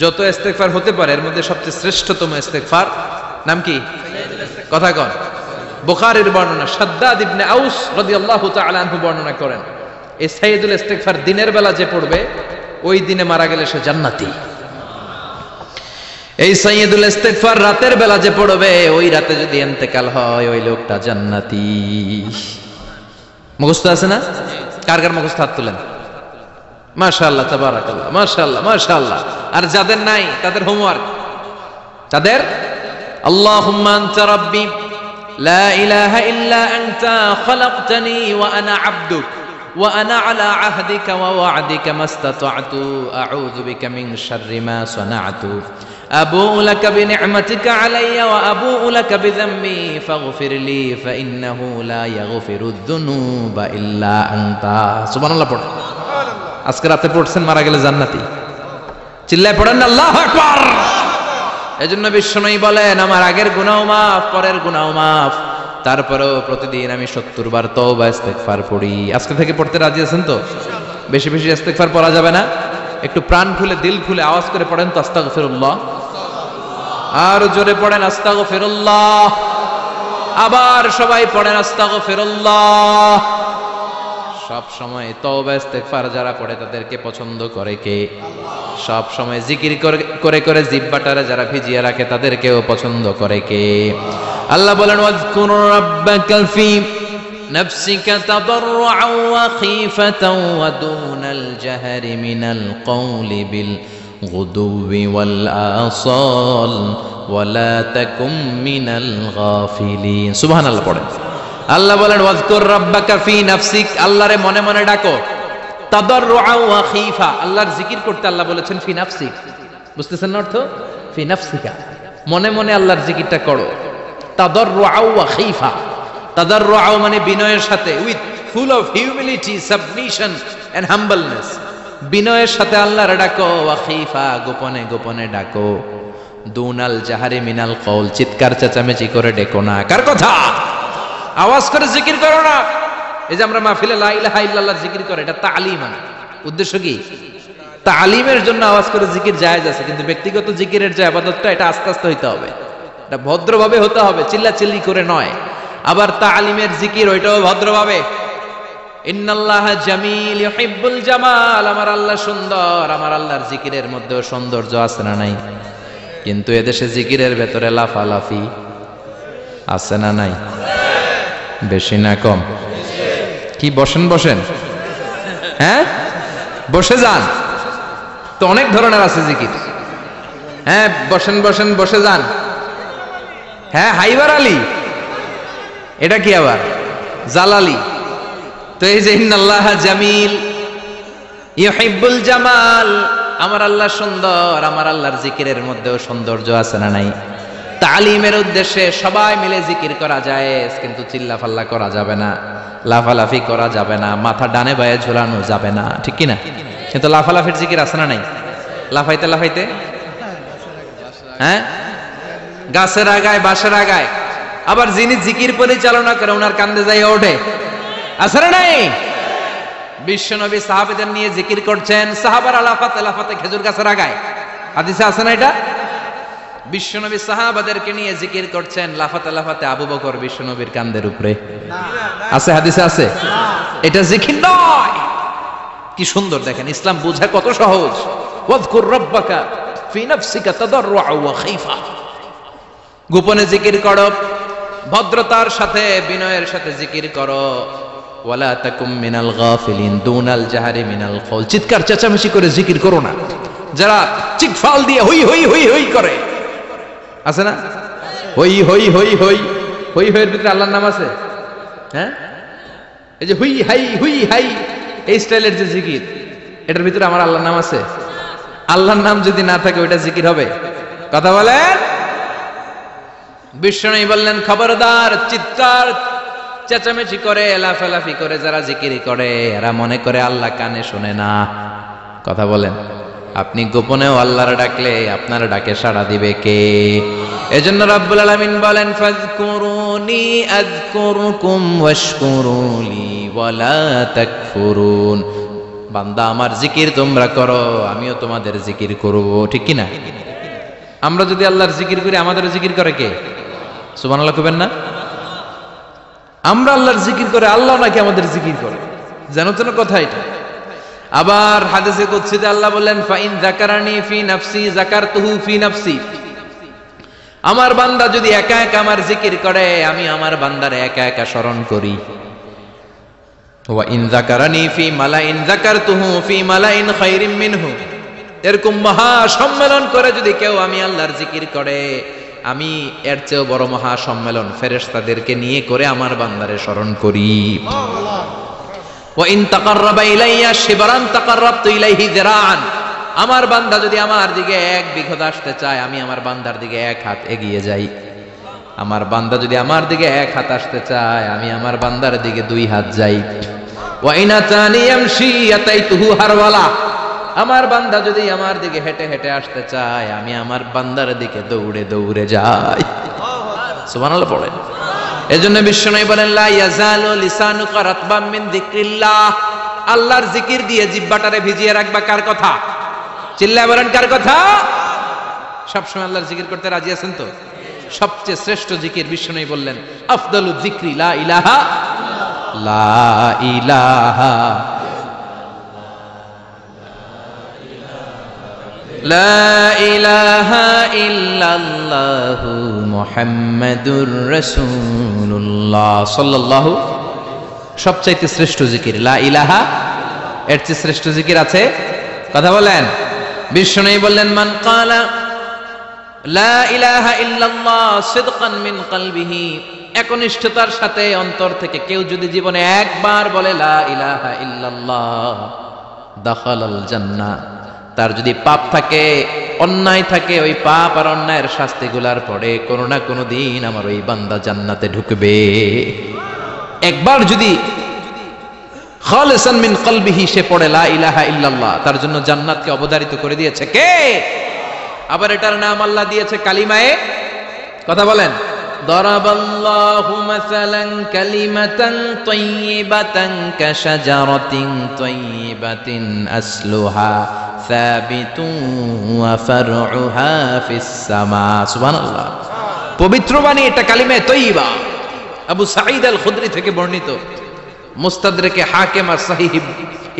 যত ইস্তেগফার হতে পারে এর মধ্যে সবচেয়ে শ্রেষ্ঠতম ইস্তেগফার নাম কি? কথা কন। বুখারীর বর্ণনা, শাদ্দাদ ইবনে আউস রাদিয়াল্লাহু তাআলা আনহু বর্ণনা করেন, এই সাইয়্যিদুল ইস্তিগফার দিনের বেলা যে পড়বে ওই দিনে মারা গেলে সে জান্নাতি। এই সাইয়্যিদুল ইস্তিগফার রাতের বেলা যে পড়বে ওই রাতে যদি ইন্তেকাল হয় ওই লোকটা জান্নাতি। মুখস্থ আছে না? কার কার মুখস্থ হাত তুলেন। মাশাআল্লাহ, তাবারাকাল্লাহ, মাশাআল্লাহ, মাশাআল্লাহ। আর যাদের নাই তাদের হোমওয়ার্ক, তাদের আল্লাহুম্মা আনতা রাব্বি লা ইলাহা ইল্লা আনতা খালাকতানি ওয়া আনা আবদুক ওয়া আনা আলা আহদিকা ওয়া ওয়া'দিকা মাস্তাতা'তু আউযু বিকা মিন শাররি মা সানা'তু আবু'ু লাকা বিনি'মাতিকা আলাইয়া ওয়া আবু'ু লাকা বিযামবি ফাগফিরলি ফাইন্নাহু লা ইয়াগফিরুদ যুনুবা ইল্লা আনতা। সুবহানাল্লাহ পড়ুন। আজকে রাতে পড়ছেন, মারা গেলে জান্নাতি। চিল্লায় পড়েন না আল্লাহু আকবার। এজন্য বিশ্বনবী বলেন, আমার আগের গুনাহ মাফ, পরের গুনাহ মাফ, তারপরেও প্রতিদিন আমি 70 বার তওবা ইস্তিগফার পড়ি। আজকে থেকে পড়তে রাজি আছেন তো? বেশি বেশি ইস্তিগফার পড়া যাবে না? একটু প্রাণ খুলে দিল খুলে আওয়াজ করে পড়েন তো আস্তাগফিরুল্লাহ। আর জোরে পড়েন আস্তাগফিরুল্লাহ। আবার সবাই পড়েন আস্তাগফিরুল্লাহ। সব সময় তওবা ইস্তিগফার যারা পড়ে তাদেরকে পছন্দ করে কে? সব সময় জিকির করে করে জিহ্বাটারে যারা ভিজিয়ে রাখে তাদেরকেও পছন্দ করে কে? আল্লাহ বলেন, ওয়াজকুর রাব্বাকা ফি নাফসিকা তাদাররুআন ওয়া খীফাতান ওয়া দুনাল জাহরি মিনাল কওলি বিল গুদুবি ওয়াল আসাল ওয়া লা তাকুম মিনাল গাফিলিন। সুবহানাল্লাহ পড়েন। আল্লাহ বলেন, ওয়াজকুর রাব্বাকা ফি নাফসিক, আল্লাহরে মনে মনে ডাকো। তাদাররুআন ওয়া খীফা, আল্লাহর জিকির করতে আল্লাহ বলেছেন ফি নাফসিক। বুঝতেছেন না অর্থ? ফি নাফসিকা, মনে মনে আল্লাহর জিকিরটা করো। তাদাররুআন ওয়া খীফা, তাদাররুআন মানে বিনয়ের সাথে, with full of humility, submission and humbleness. বিনয়ের সাথে আল্লাহরে ডাকো। ওয়া খীফা, গোপনে গোপনে ডাকো। দুনাল জাহারি মিনাল কওল, চিৎকার চেঁচামেচি করে ডেকো না। কার কথা? আওয়াজ করে জিকির করো না। এই যে আমরা মাহফিলে লা ইলাহা ইল্লাল্লাহ জিকির করে, এটা তালিম। উদ্দেশ্য কি? তালিমের জন্য আওয়াজ করে জিকির জায়েজ আছে, কিন্তু ব্যক্তিগত জিকিরের যে ইবাদতটা এটা আস্তে আস্তে হইতে হবে, এটা ভদ্রভাবে হতে হবে, চিল্লাচিল্লি করে নয়। আবার তালিমের জিকির ওইটাও ভদ্রভাবে। ইন্নাল্লাহা জামিল ইউহিব্বুল জামাল, আমার আল্লাহ সুন্দর, আমার আল্লাহর জিকিরের মধ্যেও সৌন্দর্য আছে না নাই? কিন্তু এদেশে জিকিরের ভেতরে লাফালাফি আছে না নাই? বেশি না কম? কি বসেন বসেন, হ্যাঁ বসে যান তো, অনেক ধরনের আছে জিকির। হ্যাঁ বসেন বসেন, বসে যান। হ্যাঁ হাইবার আলী, এটা কি আবার জালালি? তো এই যে ইন্নাল্লাহা জামিল ইউহিব্বুল জামাল, আমার আল্লাহ সুন্দর, আমার আল্লাহর জিকিরের মধ্যেও সৌন্দর্য আছে না নাই? তালিমের উদ্দেশ্যে সবাই মিলে জিকির করা যায়, কিন্তু চিল্লাফাল্লা করা যাবে না, লাফালাফি করা যাবে না, মাথা ডানে বায়ে ঝোলানো যাবে না, ঠিক কি না? কিন্তু লাফালাফির জিকির আছে না নাই? লাফাইতে লাফাইতে, হ্যাঁ গাছের আগায় বাঁশের আগায়। আবার যিনি জিকির পরিচালনা করে ওনার কান্দে যাই ওঠে, আছে না নাই? বিশ্বনবী সাহাবাদের নিয়ে জিকির করছেন, সাহাবারা লাফাতে লাফাতে খেজুর গাছের আগায়। হাদিসে আছে না এটা? বিশ্বনবী সাহাবাদেরকে নিয়ে জিকির করছেন, লাফাতে লাফাতে আবু বকর বিশ্বনবীর কান্দের উপরে। আছে হাদিসে আছে? এটা জিকির নয়। কি সুন্দর দেখেন, ইসলাম বোঝা কত সহজ। ওয়াজকুর রাব্বাকা ফি নাফসিকা তাদাররুআন ওয়া খীফা, গোপনে জিকির করো, ভদ্রতার সাথে বিনয়ের সাথে জিকির করো। ওয়ালা তাকুম মিনাল গাফিলিন, দুনাল জাহারি মিনাল কওল, চিৎকার চেঁচামেচি করে জিকির করো না। যারা চিকফাল দিয়ে হই হই হই হই করে, আছে না? হই হই হই হই হই হইয়ের ভিতরে আল্লাহর নাম আছে? হ্যাঁ, এই যে হুই হাই হুই হাই এই স্টাইলের যে জিকির, এটার ভিতরে আমার আল্লাহর নাম আছে? আল্লাহর নাম যদি না থাকে ওইটা জিকির হবে? কথা বলেন। বিশ্বনবী বললেন, খবরদার, চিৎকার চেঁচামেচি করে লাফালাফি করে যারা জিকির করে এরা মনে করে আল্লাহ কানে শোনে না। কথা বলেন। আপনি গোপনেও আল্লাহর ডাকলে আপনার ডাকে সাড়া দিবে কে? এজন্য রাব্বুল আলামিন বলেন, ফাযকুরুনি আযকুরকুম ওয়াশকুরুলি ওয়ালা তাকফুরুন। বান্দা আমার জিকির তোমরা করো, আমিও তোমাদের জিকির করব, ঠিক কি না? আমরা যদি আল্লাহর জিকির করি আমাদের জিকির করে কে? সুবহানাল্লাহ কইবেন না? আমরা আল্লাহর জিকির করে, আল্লাহ নাকি আমাদের জিকির করে, জানো তো না কথা এটা। আবার হাদিসে কুদসিতে আল্লাহ বললেন, ফাইন যাকারানি ফি নাফসি যাকারতুহু ফি নাফসি। আমার বান্দা যদি একা একা আমার জিকির করে, আমি আমার বান্দারে একা একা স্মরণ করি। ওয়া ইন যাকারানি ফি মালাইন যাকারতুহু ফি মালাইন খায়রিম মিনহু। এরকম মহা সম্মেলন করে যদি কেউ আমি আল্লাহর জিকির করে, আমি এর চেয়েও বড় মহা সম্মেলন ফেরেশতাদেরকে নিয়ে করে আমার বান্দারে স্মরণ করি। ওয়া ইন তাকাররাবা ইলাইয়া শিবরান তাকাররাবতু ইলাইহি যিরাআন। আমার বান্দা যদি আমার দিকে এক বিঘত আসতে চায়, আমি আমার বান্দার দিকে এক হাত এগিয়ে যাই। আমার বান্দা যদি আমার দিকে এক হাত আসতে চায়, আমি আমার বান্দার দিকে দুই হাত যাই। ওয়া ইন আতানি ইয়ামশি আতাইতুহু হারওয়ালা। আমার বান্দা যদি আমার দিকে হেঁটে হেঁটে আসতে চায়, আমি আমার বান্দার দিকে দৌড়ে দৌড়ে যাই। সুবহানাল্লাহ পড়েন। এজন্য বিশ্বনবী বলেন, লা ইয়াজালু লিসানুকা রাতবাম মিন যিকরিল্লাহ। আল্লাহর জিকির দিয়ে জিহ্বাটারে ভিজিয়ে রাখবা। কার কথা? চিল্লায় বলেন, কার কথা? সবসময় আল্লাহর জিকির করতে রাজি আছেন তো? সবচেয়ে শ্রেষ্ঠ জিকির বিশ্বনবী বললেন, আফদালু যিকরি লা ইলাহা লা ইলাহা লা ইলাহা ইল্লাল্লাহু মুহাম্মাদুর রাসূলুল্লাহ সাল্লাল্লাহু। সবচাইতে শ্রেষ্ঠ জিকির লা ইলাহা। এর চেয়ে শ্রেষ্ঠ জিকির আছে? কথা বলেন। বিশ্বনবী বললেন, মান ক্বালা লা ইলাহা ইল্লাল্লাহ সিদকান মিন কলবিহি। একনিষ্ঠতার সাথে অন্তর থেকে কেউ যদি জীবনে একবার বলে লা ইলাহা ইল্লাল্লাহ, দাখালাল জান্নাহ। তার যদি পাপ থাকে, অন্যায় থাকে, ওই পাপ আর অন্যায়ের শাস্তিগুলার পরে কোনো না কোনো দিন আমার ওই বান্দা জান্নাতে ঢুকবে। একবার যদি খালিসান মিন কলবিহি সে পড়ে লা ইলাহা ইল্লাল্লাহ, তার জন্য জান্নাতকে অবধারিত করে দিয়েছে কে? আবার এটার নাম আল্লাহ দিয়েছে কালিমায়ে। কথা বলেন। দরাবাল্লাহু মাসালান কালিমাতান তাইয়িবাতান কাশাজারাতিন তাইয়িবাতিন আসলুহা সাবিতুন ওয়া ফারউহা ফিস সামা। সুবহানাল্লাহ। পবিত্র বাণী এটা কালিমায়ে তাইয়িবা। আবু সাঈদ আল খুদরি থেকে বর্ণিত, মুস্তাদরেকে হাকিম আর সহিহ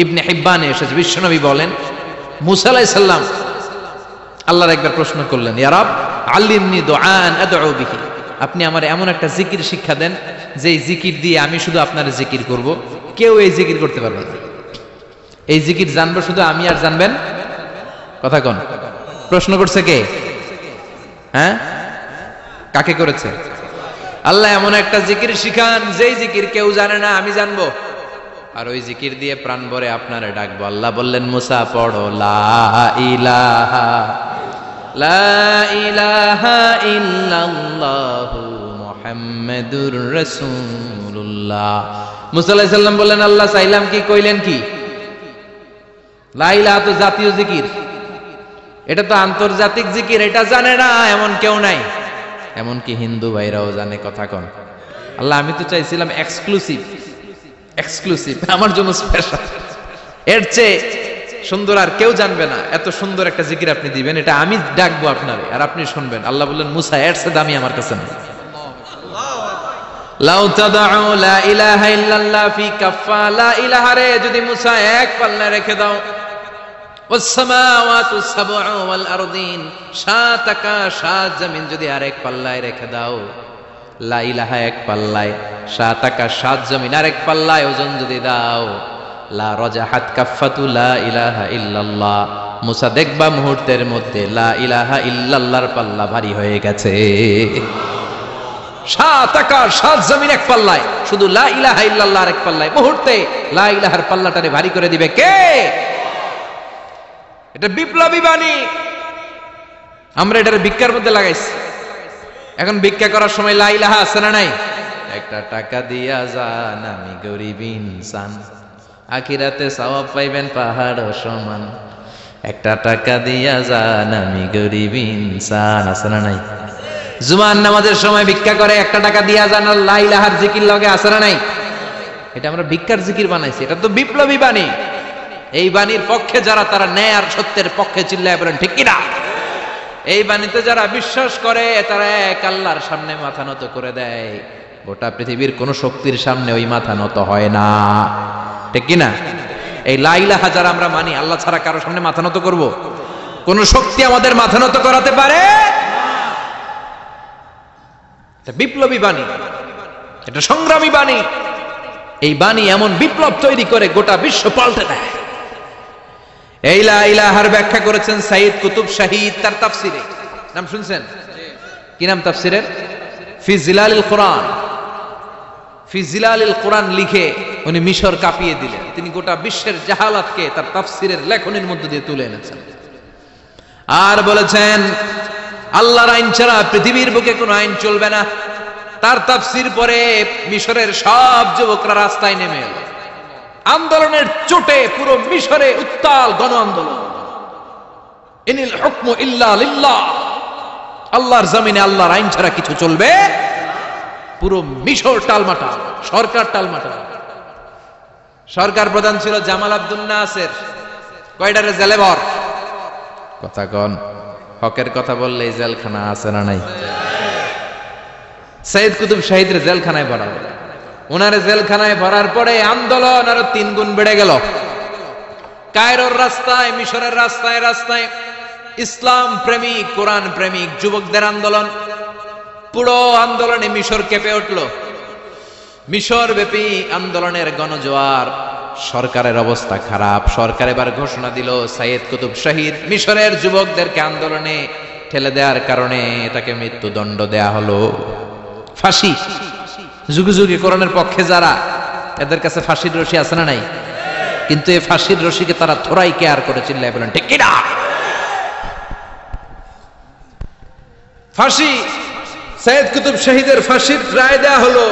ইবনে হিব্বানে এসেছে। বিশ্বনবী বলেন, মুসা আলাইহিস সালাম আল্লাহর একবার প্রশ্ন করলেন, ইয়া রব আল্লিমনি দুআন আদউ বিহি। আপনি আমার এমন একটা জিকির শিক্ষা দেন যে জিকির দিয়ে আমি শুধু আপনার জিকির করব, কেউ এই জিকির করতে পারবে না। এই জিকির জানবো শুধু আমি, আর জানবেন। কথা কোন? প্রশ্ন করছে কে? হ্যাঁ, কাকে করেছে? আল্লাহ এমন একটা জিকির শিখান যেই জিকির কেউ জানে না, আমি জানবো, আর ওই জিকির দিয়ে প্রাণ ভরে আপনারে ডাকবো। আল্লাহ বললেন, মুসা পড়ো লা ইলাহা লা ইলাহা ইল্লাল্লাহু মুহাম্মাদুর রাসূলুল্লাহ। মুসা আলাইহিস সালাম বললেন, আল্লাহ চাইলাম কি, কইলেন কি? লা ইলাহা তো জাতীয় জিকির, এটা তো আন্তর্জাতিক জিকির, এটা জানে না এমন কেউ নাই। এমনকি হিন্দু ভাইরাও জানে। কথা কন। আল্লাহ আমি তো চাইছিলাম এক্সক্লুসিভ, আমার জন্য স্পেশাল। এর চেয়ে সুন্দর আর কেউ জানবে না। এত সুন্দর একটা জিকির আপনি দিবেন, এটা আমি ডাকবো আপনারে আর আপনি শুনবেন। আল্লাহ বললেন, মুসা এর চেয়ে দামি আমার কাছে নেই। লাউ তাদউ লা ইলাহা ইল্লাল্লাহ ফি কাফা। লা ইলাহা রে যদি মুসা এক পাল্লায় রেখে দাও, ওয়াস সামাওয়াতু সাবউ ওয়াল আরদিন, সাত আকাশ সাত জমিন যদি আরেক পাল্লায় রেখে দাও, লা ইলাহা এক পাল্লায়, সাত আকাশ সাত জমিন আরেক পাল্লায় ওজন যদি দাও, লা রাজাহাত কাফাতু লা ইলাহা ইল্লাল্লাহ। মুসা দেখবা মুহূর্তের মধ্যে লা ইলাহা ইল্লাল্লাহর পাল্লা ভারী হয়ে গেছে। সাত আকাশ সাত জমিন এক পাল্লায়, শুধু লা ইলাহা ইল্লাল্লাহ এক পাল্লায়, মুহূর্তে লা ইলাহার পাল্লাটারে ভারী করে দিবে কে? এটা বিপ্লবী বাণী। আমরা এটার ভিক্ষার মধ্যে লাগাইছি। এখন ভিক্ষা করার সময় লা ইলাহা আছে না নাই? একটা টাকা দিয়া যান, আমি গরিব ইনসান, আখিরাতে সওয়াব পাইবেন পাহাড় সমান। একটা টাকা দিয়া যান, আমি গরিব ইনসান, আছে না নাই? জুমার নামাজের সময় ভিক্ষা করে, একটা টাকা দিয়া যান, আর লা ইলাহার জিকির লগে, আছে না নাই? এটা আমরা ভিক্ষার জিকির বানাইছি। এটা তো বিপ্লবী বাণী। এই বাণীর পক্ষে যারা, তারা ন্যায় আর সত্যের পক্ষে চিল্লায় বলেন ঠিক কিনা? এই বাণীতে যারা বিশ্বাস করে তারা এক আল্লাহর সামনে মাথা নত করে দেয়, গোটা পৃথিবীর কোন শক্তির সামনে ওই মাথা নত হয় না, ঠিক কিনা? এই লা ইলাহা যারা আমরা মানি, আল্লাহ ছাড়া কারো সামনে মাথা নত করব? কোন শক্তি আমাদের মাথা নত করাতে পারে? এটা বিপ্লবী বাণী, এটা সংগ্রামী বাণী। এই বাণী এমন বিপ্লব তৈরি করে গোটা বিশ্ব পাল্টে দেয়। এই লা ইলাহার ব্যাখ্যা করেছেন সাইয়্যিদ কুতুব শাহীদ তার তাফসিরে। নাম শুনছেন? কি নাম তাফসিরের? ফি জিলালিল কোরআন। ফি জিলালিল কোরআন লিখে উনি মিশর কাঁপিয়ে দিলেন। তিনি গোটা বিশ্বের জাহালাতকে তার তাফসিরের লেখনের মধ্যে দিয়ে তুলে এনেছেন। আর বলেছেন আল্লাহর আইন ছাড়া পৃথিবীর বুকে কোনো আইন চলবে না। তার তাফসির পরে মিশরের সব যুবকরা রাস্তায় নেমে এলো। আন্দোলনের চোটে পুরো মিশরে উত্তাল গণ আন্দোলন। ইনিল হুকমু ইল্লা লিল্লাহ, আল্লাহর জমিনে আল্লাহর আইন ছাড়া কিছু চলবে? পুরো মিশর টালমাটাল, সরকার টালমাটাল। সরকার প্রধান ছিল জামাল আব্দুল নাসের। কয়টারে জেলে ভর? কথা কন, হকের কথা বললে জেলখানা আছে না নাই? সাইয়্যিদ কুতুব শাহীদের জেলখানায় ভরা হলো। ওনারে জেলখানায় ভরার পরে আন্দোলন আরো 3 গুণ বেড়ে গেল। কায়রোর রাস্তায়, মিশরের রাস্তায় রাস্তায় ইসলাম প্রেমিক, কোরআন প্রেমিক যুবকদের আন্দোলন। পুরো আন্দোলনে মিশর কেঁপে উঠল। মিশর ব্যাপী আন্দোলনের গণজোয়ার। সরকারের অবস্থা খারাপ। সরকার এবার ঘোষণা দিল সাইয়্যিদ কুতুব শাহীদ মিশরের যুবকদেরকে আন্দোলনে ঠেলে দেওয়ার কারণে তাকে মৃত্যুদণ্ড দেয়া হলো, ফাঁসি। যুগে যুগে কোরআনের পক্ষে যারা, এদের কাছে ফাঁসির রশি আছে না নাই? কিন্তু এই ফাঁসির রশিকে তারা থোড়াই কেয়ার করে চিল্লায় বলেন ঠিক কিনা? ফাঁসি, সাইয়্যিদ কুতুব শাহীদের ফাঁসির রায় দেয়া হলো।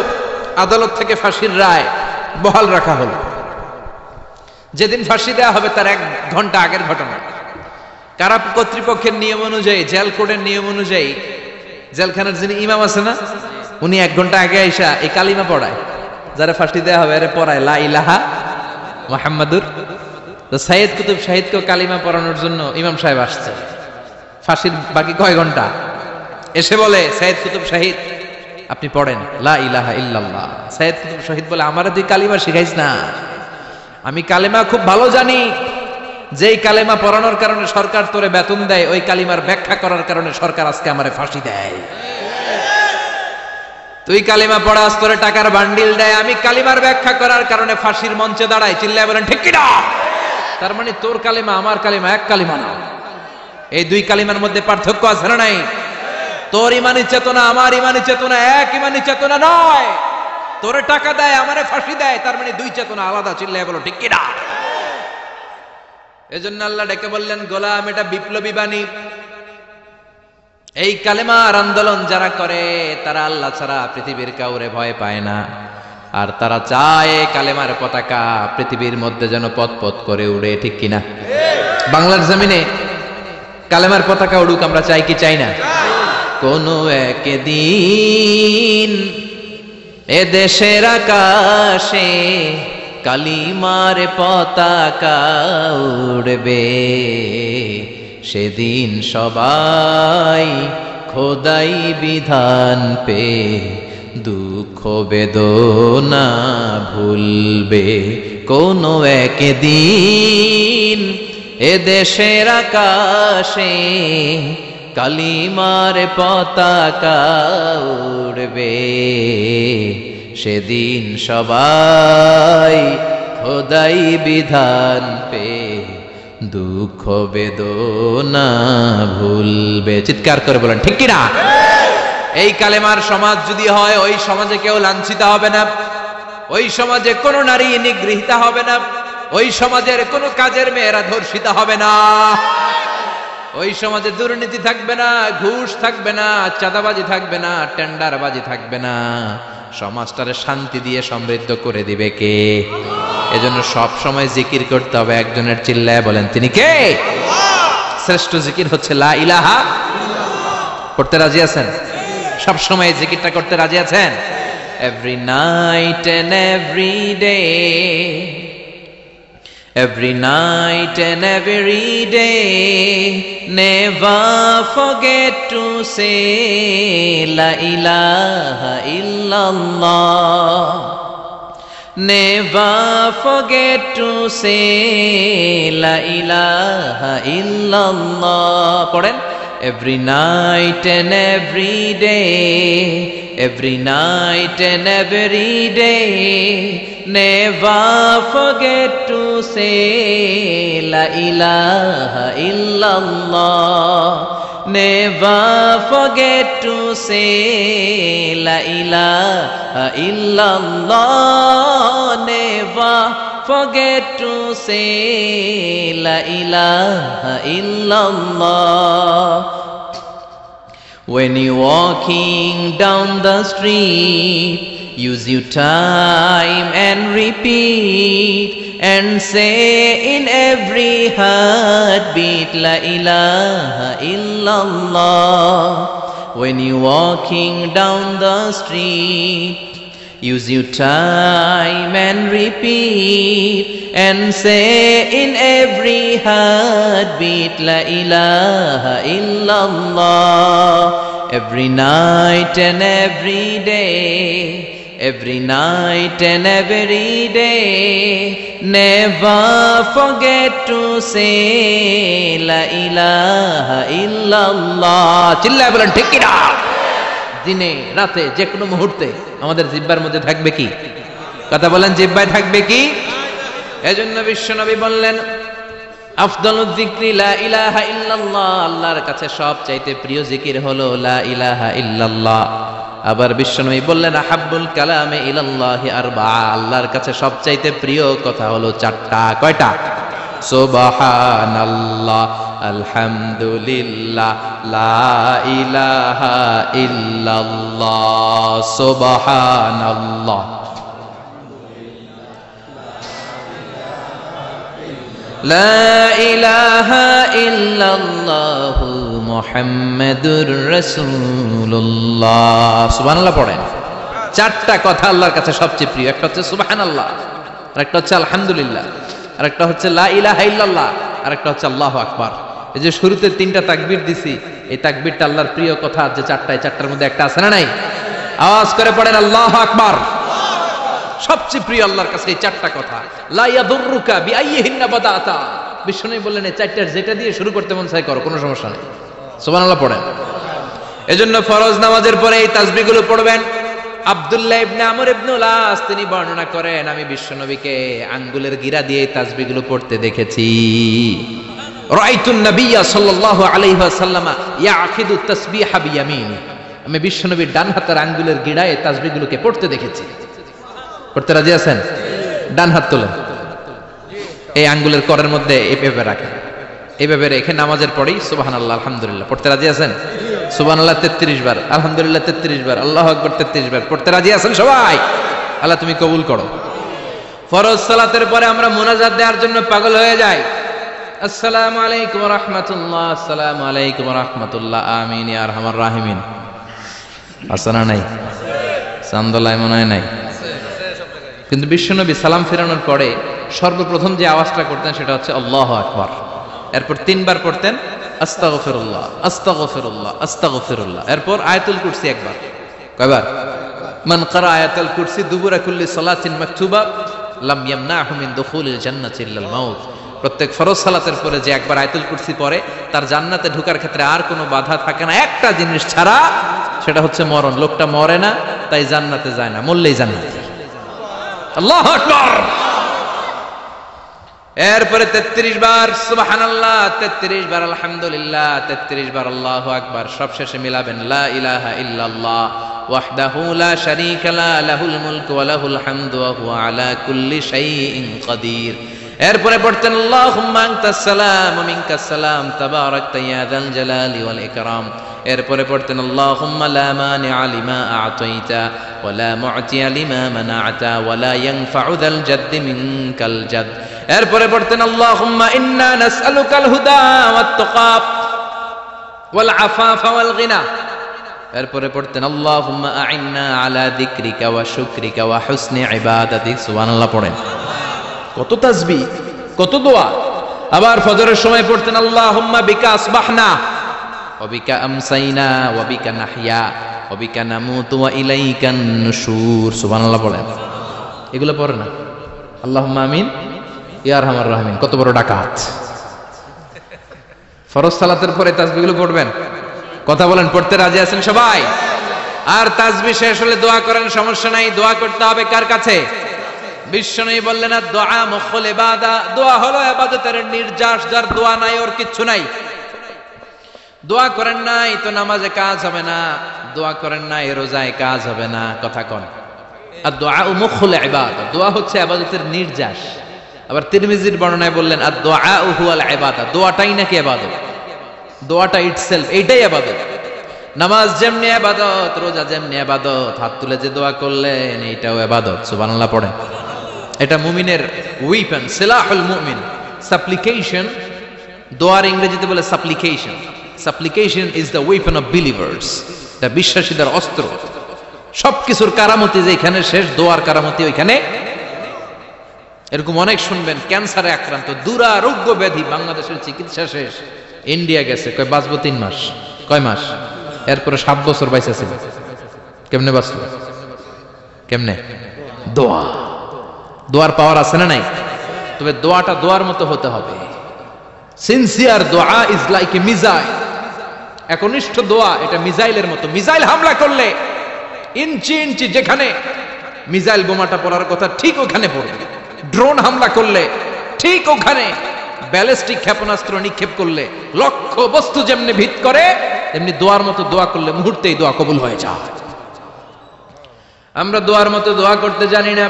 আদালত থেকে ফাঁসির রায় বহাল রাখা হলো। যেদিন ফাঁসি দেওয়া হবে তার 1 ঘন্টা আগের ঘটনা। কারা কর্তৃপক্ষের নিয়ম অনুযায়ী, জেল কোডের নিয়ম অনুযায়ী জেলখানার যিনি ইমাম আছে না, উনি 1 ঘন্টা আগে আইসা এই কালিমা পড়ায়। যারা ফাঁসি দেওয়া হবে এরা পড়ায় লা ইলাহা মুহাম্মাদুর। তো সাইয়্যিদ কুতুব শাহীদকে কালিমা পড়ানোর জন্য ইমাম সাহেব আসছে। ফাঁসির বাকি কয় ঘন্টা, এসে বলে সাইয়্যিদ কুতুব শাহীদ আপনি পড়েন লা ইলাহা ইল্লাল্লাহ। সাইয়্যিদ কুতুব শাহীদ বলে আমারে তুই কালিমা শিখাইস না, আমি কালেমা খুব ভালো জানি। যেই কালেমা পড়ানোর কারণে সরকার তোরে বেতন দেয়, ওই কালিমার ব্যাখ্যা করার কারণে সরকার আজকে আমারে ফাঁসি দেয়। তুই কালিমা পড়াস, তোরে টাকার বান্ডিল দেয়, আমি কালিমার ব্যাখ্যা করার কারণে ফাঁসির মঞ্চে দাঁড়াই, চিল্লায় বলেন ঠিক কিনা? তার মানে তোর কালিমা আমার কালিমা এক কালিমা না। এই 2 কালিমার মধ্যে পার্থক্য আছে না নাই? তোর ইমানি চেতনা আমার ইমানি চেতনা এক ইমানি চেতনা নয়। তোরে টাকা দেয়, আমারে ফাঁসি দেয়, তার মানে 2 চেতনা আলাদা, চিল্লায় বলো ঠিক কিনা? এজন্য আল্লাহ ডেকে বললেন গোলাম, এটা বিপ্লবী বাণী। এই কালেমার আন্দোলন যারা করে তারা আল্লাহ ছাড়া পৃথিবীর কাউরে ভয় পায় না। আর তারা চায় কালেমার পতাকা পৃথিবীর মধ্যে যেন পথ পথ করে উড়ে, ঠিক কিনা? বাংলার জমিনে কালেমার পতাকা উড়ুক, আমরা চাই কি চাই না? কোনো একদিন এ দেশের আকাশে কালিমার পতাকা উড়বে, সেদিন সবাই খোদাই বিধান পে দুঃখ বেদনা ভুলবে। কোনো একদিন এ দেশের আকাশে কালিমার পতাকা উড়বে, সেদিন সবাই খোদাই বিধান পে দুঃখ বেদনা ভুলবে। চিৎকার করে বলেন ঠিক কিনা? এই কালেমার সমাজ যদি হয়, ওই সমাজে কেউ লাঞ্ছিত হবে না, ওই সমাজে কোনো নারী নিগৃহীতা হবে না, ওই সমাজের কোনো কাজের মেয়েরা ধর্ষিত হবে না, ওই সমাজে দুর্নীতি থাকবে না, ঘুষ থাকবে না, চাঁদাবাজি থাকবে না, টেন্ডারবাজি থাকবে না। সমাজটারে শান্তি দিয়ে সমৃদ্ধ করে দিবে কে? এজন্য সব সময় জিকির করতে হবে একজনের, চিল্লায় বলেন তিনি কে? শ্রেষ্ঠ জিকির হচ্ছে লা ইলাহা। পড়তে রাজি আছেন? সব সময় জিকিরটা করতে রাজি আছেন? Every night and every day, Every night and every day, never forget to say La ilaha illallah. Never forget to say La ilaha illallah. Pardon? Every night and every day, every night and every day, never forget to say La ilaha illallah. Never forget to say La ilaha illallah. Never forget to say La ilaha illallah. When you're walking down the street, use your time and repeat and say in every heartbeat La ilaha illallah. When you're walking down the street, use your time and repeat and say in every heartbeat La ilaha illallah. Every night and every day, every night and every day, never forget to say La ilaha illallah. চিল্লায় বলেন ঠিক কি না? দিনে রাতে যে কোনো মুহূর্তে আমাদের জিহ্বার মধ্যে থাকবে কি? কথা বলেন, জিহ্বায় থাকবে কি? এজন্য বিশ্বনবী বললেন আফদালুয যিকরি লা ইলাহা ইল্লাল্লাহ। আল্লাহর কাছে সবচাইতে প্রিয় জিকির হলো লা ইলাহা ইল্লাল্লাহ। আবার বিশ্বনবী বললেন আহাব্বুল কালামে ইলাল্লাহি আরবা। আল্লাহর কাছে সবচাইতে প্রিয় কথা হলো চারটা। কয়টা? সুবহানাল্লাহ, আলহামদুলিল্লাহ, লা ইলাহা ইল্লাল্লাহ। সুবহানাল্লাহ, লা ইলাহা ইল্লাল্লাহ, মুহাম্মাদুর রাসূলুল্লাহ। সুবহানাল্লাহ পড়েন। চারটা কথা আল্লাহর কাছে সবচেয়ে প্রিয়। একটা হচ্ছে সুবহানাল্লাহ, আর একটা হচ্ছে আলহামদুলিল্লাহ, আর একটা হচ্ছে লা ইলাহা ইল্লাল্লাহ, আর একটা হচ্ছে আল্লাহু আকবার। এই যে শুরুতে তিনটা তাকবীর দিছি, এই তাকবীরটা আল্লাহর প্রিয় কথা যে চারটা, এই চারটার মধ্যে একটা আছে না নাই? আওয়াজ করে পড়েন আল্লাহু আকবার। সবচেয়ে প্রিয় আল্লাহর কাছে এই চারটা কথা। লা ইয়াদুররুকা বিআইয়িহিন্না বাদাতা। বিশ্বনবী বললেন এই চারটার যেটা দিয়ে শুরু করতে মন চায় করো, কোনো সমস্যা নেই। সুবহানাল্লাহ পড়েন। এজন্য ফরজ নামাজের পরে এই তাসবিহগুলো পড়বেন। আব্দুল্লাহ ইবনে আমর ইবনে আস তিনি বর্ণনা করেন আমি বিশ্বনবীকে আঙ্গুলের গিরা দিয়ে এই তাসবিহগুলো পড়তে দেখেছি। রাআইতুন নাবিয়্যা সাল্লাল্লাহু আলাইহি ওয়াসাল্লাম ইয়াকিদু তাসবিহা বিয়ামিনি। আমি বিশ্বনবীর ডান হাতের আঙ্গুলের গিরায় এই তাসবিহগুলোকে পড়তে দেখেছি। পড়তে রাজি আছেন? ডান হাত তোলেন, এই আঙ্গুলের করের মধ্যে এইভাবে রাখেন, এইভাবে রেখে নামাজের পরেই সুবহানাল্লাহ আলহামদুলিল্লাহ পড়তে রাজি আছেন? সুবহানাল্লাহ 33 বার, আলহামদুলিল্লাহ 33 বার, আল্লাহু আকবার 33 বার পড়তে রাজি আছেন সবাই? আল্লাহ তুমি কবুল করো। ফরজ সালাতের পরে আমরা মুনাজাত দেওয়ার জন্য পাগল হয়ে যাই। আসসালামু আলাইকুম ওয়া রাহমাতুল্লাহ, আসসালামু আলাইকুম ওয়া রাহমাতুল্লাহ, আমিন ইয়া আরহামার রাহিমিন। আছে না নাই? চান্দলাই মনে হয় নাই। কিন্তু বিশ্বনবী সালাম ফেরানোর পরে সর্বপ্রথম যে আওয়াজটা করতেন সেটা হচ্ছে আল্লাহু আকবার। এরপর 3 বার পড়তেন আস্তাগফিরুল্লাহ, আস্তাগফিরুল্লাহ, আস্তাগফিরুল্লাহ। এরপর আয়াতুল কুরসি একবার। কয়বার? মান ক্বারা আয়াতুল কুরসি দুবুরা কুল্লি সালাতিন মাকতুবা লাম ইয়ামনাহু মিন দুখুলিল জান্নাতি ইল্লাল মাউত। প্রত্যেক ফরজ সালাতের পরে যে একবার আয়াতুল কুরসি পড়ে তার জান্নাতে ঢোকার ক্ষেত্রে আর কোনো বাধা থাকে না, একটা জিনিস ছাড়া, সেটা হচ্ছে মরণ। লোকটা মরে না তাই জান্নাতে যায় না, মরলেই জান্নাতে। আল্লাহু আকবার। এরপরে 33 বার সুবহানাল্লাহ, 33 বার আলহামদুলিল্লাহ, 33 বার আল্লাহু আকবার। সবশেষে মিলাবেন লা ইলাহা ইল্লাল্লাহ ওয়াহদাহু লা শারীকা লা লাহুল মুলকু ওয়া লাহুল হামদু ওয়া হুয়া আলা কুল্লি শাইইন কাদির। এরপরে পড়তেন আল্লাহুম্মা আনতাস সালাম ওয়া মিনকাস সালাম তাবারাকতা ইয়া যাল জালালি ওয়াল ইকরাম। এরপরে পড়তেন আল্লাহুম্মা লা মানিআ লিমা আ'তাইতা ওয়া লা মু'তিয়া লিমা মানা'তা ওয়া লা ইয়ানফা'ু যাল জাদ্দি মিনকাল জাদ। এরপরে পড়তেন আল্লাহুম্মা ইন্না নাসআলুকাল হুদা ওয়াত তুকা ওয়াল আফাফা ওয়াল গিনা। এরপরে পড়তেন আল্লাহুম্মা আ'ইন্না আলা যিকরিকা ওয়া শুকরিকা ওয়া হুসনি ইবাদাতিক। সুবহানাল্লাহ পড়েন। কত তাসবিহ, কত দোয়া। আবার ফজরের সময় পড়তেন আল্লাহুম্মা বিকা আসবাহনা ওয়া বিকা আমসাইনা ওয়া বিকা নাহইয়া ওয়া বিকা নামুতু ওয়া ইলাইকান নুশুর। সুবহানাল্লাহ বলেন। এগুলো পড়ে না? আল্লাহুম্মা আমিন ইয়া আরহামার রাহিমিন। কত বড় ডাকাত। ফরজ সালাতের পরে তাসবিহগুলো পড়বেন? কথা বলেন, পড়তে রাজি আছেন সবাই? আর তাসবিহ শেষ হলে দোয়া করেন, সমস্যা নাই। দোয়া করতে হবে কার কাছে? বিশ্বনবী বললেন না, দোয়া মুখুল ইবাদা, দোয়া হলো ইবাদতের নির্যাস। যার দোয়া নাই ওর কিচ্ছু নাই। দোয়া করেন নাই তো নামাজে কাজ হবে না, দোয়া করেন নাই রোজায় কাজ হবে না। কথা কোন? আর দোয়া মুখুল ইবাদা, দোয়া হচ্ছে ইবাদতের নির্যাস। আবার তিরমিজির বর্ণনায় বললেন আর দোয়া হুয়াল ইবাদা, দোয়াটাই নাকি ইবাদত। দোয়াটা ইটসেলফ এইটাই ইবাদত। নামাজ যেমনি ইবাদত, রোজা যেমনি ইবাদত, হাত তুলে যে দোয়া করলেন এইটাও ইবাদত। সুবহানাল্লাহ পড়েন। এটা মুমিনের ওয়েপন, সিলাহুল মুমিন। সাপ্লিকেশন, দোয়ার ইংরেজিতে বলে সাপ্লিকেশন। সাপ্লিকেশন is the weapon of believers. এটা বিশ্বাসীদের অস্ত্র। সবকিছুর কারামতি যেখানে শেষ, দোয়ার কারামতি ওইখানে। এরকম অনেক শুনবেন ক্যান্সারে আক্রান্ত, দুরারোগ্য ব্যাধি, বাংলাদেশের চিকিৎসা শেষ, ইন্ডিয়া গেছে, কয় বাঁচবো 3 মাস। কয় মাস? এরপরে 7 বছর বাইসা ছিল। কেমনে বাঁচলো? কেমনে? দোয়া। দোয়ার পাওয়ার আছে না নাই? তবে দোয়াটা দোয়ার মতো হতে হবে। সিনসিয়ার দোয়া ইজ লাইক এ মিসাইল। একনিষ্ঠ দোয়া এটা মিসাইলের মতো। মিসাইল হামলা করলে ইঞ্চি ইঞ্চি যেখানে মিসাইল বোমাটা পড়ার কথা ঠিক ওখানে পড়বে। ড্রোন হামলা করলে ঠিক ওখানে, ব্যালিস্টিক ক্ষেপণাস্ত্র নিক্ষেপ করলে লক্ষ্য বস্তু যেমনি ভিত করে, তেমনি দোয়ার মতো দোয়া করলে মুহূর্তেই দোয়া কবুল হয়ে যায়। আমরা দোয়ার মতো দোয়া করতে জানি না।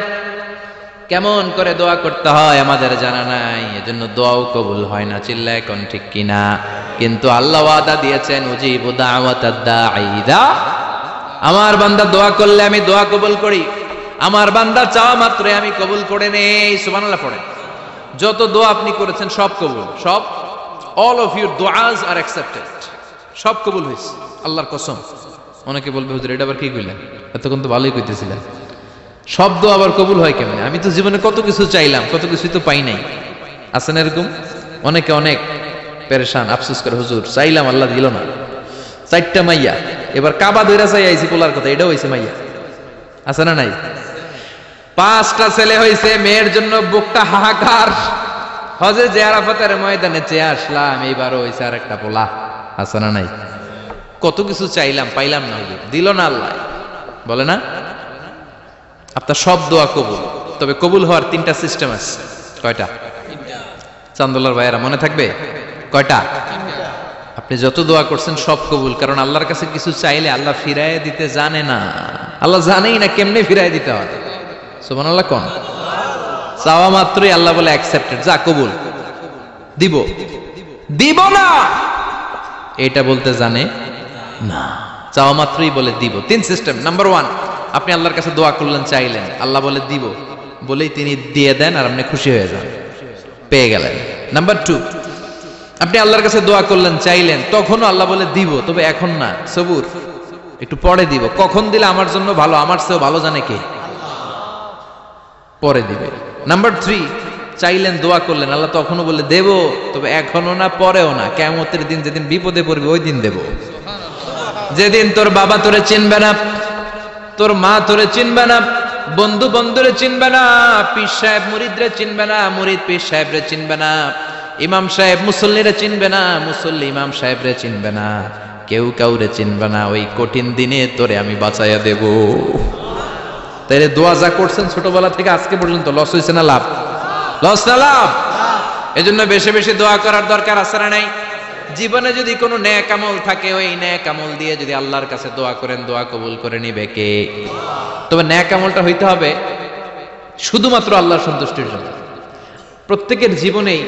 কেমন করে দোয়া করতে হয় আমাদের জানা নাই, এজন্য দোয়াও কবুল হয় না। চিল্লায় কোন ঠিক কিনা? কিন্তু আল্লাহ ওয়াদা দিয়েছেন উজিবু দাওয়াতাদ দাঈ ইযা, আমার বান্দা দোয়া করলে আমি দোয়া কবুল করি। আমার বান্দা চাওয়া মাত্রই আমি কবুল করে নেই। সুবহানাল্লাহ পড়েন। যত দোয়া আপনি করেছেন সব কবুল, সব। অল অফ ইউর দোয়াজ আর অ্যাকসেপ্টেড। সব কবুল হয়েছে আল্লাহর কসম। অনেকে বলবে হুজুর এটা আবার কি কইলেন, এতক্ষণ তো ভালোই কইতেছিলেন। সব দোয়া আবার কবুল হয় কেমনে? আমি তো জীবনে কত কিছু চাইলাম, কত কিছুই তো পাই নাই। আছেন এরকম অনেকে? অনেক পেরেশান, আফসোস করে হুজুর চাইলাম আল্লাহ দিল না। 4টা মাইয়া, এবার কাবা ধইরা চাই আইছি পোলার কথা, এটাও হইছে মাইয়া। আছে না নাই? 5টা ছেলে হইছে, মেয়ের জন্য বুকটা হাহাকার। হজে যে আরাফাতের ময়দানে চেয়ে আসলাম, এইবারও হইছে আর একটা পোলা। আছে না নাই? কত কিছু চাইলাম, পাইলাম না, হুজুর দিল না আল্লাহ। বলে না আপনার সব দোয়া কবুল। তবে কবুল হওয়ার 3টা সিস্টেম আছে। কয়টা? চান্দোলার ভাইয়েরা মনে থাকবে? কয়টা? আপনি যত দোয়া করছেন সব কবুল। কারণ আল্লাহর কাছে কিছু চাইলে আল্লাহ ফিরায় দিতে জানে না। আল্লাহ জানেই না কেমনে ফিরায় দিতে হয়। সুবহানাল্লাহ কোন? চাওয়া মাত্রই আল্লাহ বলে অ্যাকসেপ্টেড, যা কবুল। দিব দিব না এটা বলতে জানে না, চাওয়া মাত্রই বলে দিব। 3 সিস্টেম। নাম্বার 1, আপনি আল্লাহর কাছে দোয়া করলেন, চাইলেন, আল্লাহ বলে দিব, বলেই তিনি দিয়ে দেন আর আপনি খুশি হয়ে যান, পেয়ে গেলেন। নাম্বার 2, আপনি আল্লাহর কাছে দোয়া করলেন, চাইলেন, তখনও আল্লাহ বলে দিব, তবে এখন না, সবুর, একটু পরে দিব। কখন দিলে আমার জন্য ভালো, আমার চেয়েও ভালো জানে কে? পরে দিবে। নাম্বার 3, চাইলেন, দোয়া করলেন, আল্লাহ তখনও বলে দেব, তবে এখনো না, পরেও না, কিয়ামতের দিন যেদিন বিপদে পড়বে ওই দিন দেব। যেদিন তোর বাবা তোরে চিনবে না, তোর মা তোরে চিনবে না, বন্ধু বন্ধুরে চিনবে না, পীর সাহেব মুরিদরে চিনবে না, মুরিদ পীর সাহেবরে চিনবে না, ইমাম সাহেব মুসল্লিরে চিনবে না, মুসল্লি ইমাম সাহেবরে চিনবে না, কেউ কাউরে চিনবে না। ওই কঠিন দিনে তোরে আমি বাঁচাইয়া দেব। তাইলে দোয়া যা করছেন ছোটবেলা থেকে আজকে পর্যন্ত, লস হয়েছে না লাভ? লস না লাভ? এজন্য বেশি বেশি দোয়া করার দরকার আছে না নাই? জীবনে যদি কোনো নেক আমল থাকে, ওই নেক আমল দিয়ে যদি আল্লাহর কাছে দোয়া করেন, দোয়া কবুল করে নিবে কে? তবে নেক আমলটা হইতে হবে শুধুমাত্র আল্লাহর সন্তুষ্টির জন্য। প্রত্যেকের জীবনেই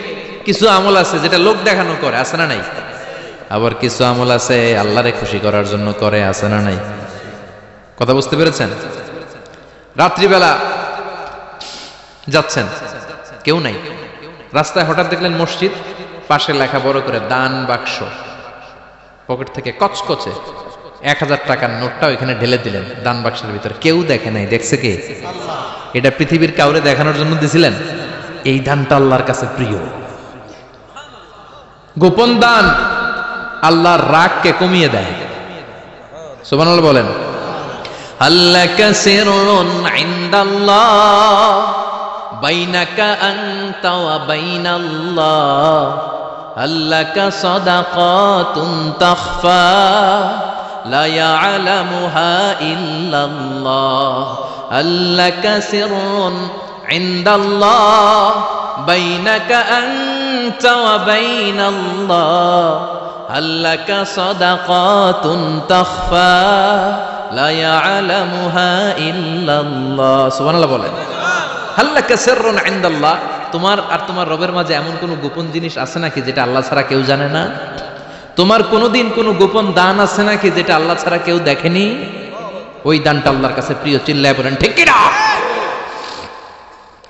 কিছু আমল আছে যেটা লোক দেখানো করে, আছে না নাই? আবার কিছু আমল আছে আল্লাহরে খুশি করার জন্য করে, আছে না নাই? কথা বুঝতে পেরেছেন? রাত্রিবেলা যাচ্ছেন, কেউ নাই, রাস্তায় হঠাৎ দেখলেন মসজিদ, পাশে লেখা বড় করে দান বাক্স, পকেট থেকে কচকচে 1000 টাকার নোটটা ওইখানে ঢেলে দিলেন দান বাক্সের ভিতরে। কেউ দেখে নাই, দেখছে কে? এটা পৃথিবীর কাউরে দেখানোর জন্য দিছিলেন? এই দানটা আল্লাহর কাছে প্রিয়। গোপন দান আল্লাহর রাগকে কমিয়ে দেয়। সুবহানাল্লাহ বলেন। আল্লাকা সিররুন ইনদাল্লাহ বাইনাকা আনতা ওয়া বাইনাল্লাহ আল্লাকা সাদাকাতুন তাখফা লা ইয়ালামুহা ইল্লাল্লাহ আল্লাকা সিররুন ইনদাল্লাহ বাইনাকা আনতা ওয়া বাইনাল্লাহ আল্লাকা সাদাকাতুন তাখফা লা ইয়ালামুহা ইল্লাল্লাহ। সুবহানাল্লাহ বলেন। আল্লাকা সিররুন ইনদাল্লাহ, তোমার আর তোমার রবের মাঝে এমন কোন গোপন জিনিস আছে নাকি যেটা আল্লাহ ছাড়া কেউ জানে না? তোমার কোনোদিন কোনো গোপন দান আছে নাকি যেটা আল্লাহ ছাড়া কেউ দেখেনি? ওই দানটা আল্লাহর কাছে প্রিয়। চিল্লায় বলেন ঠিক কি না?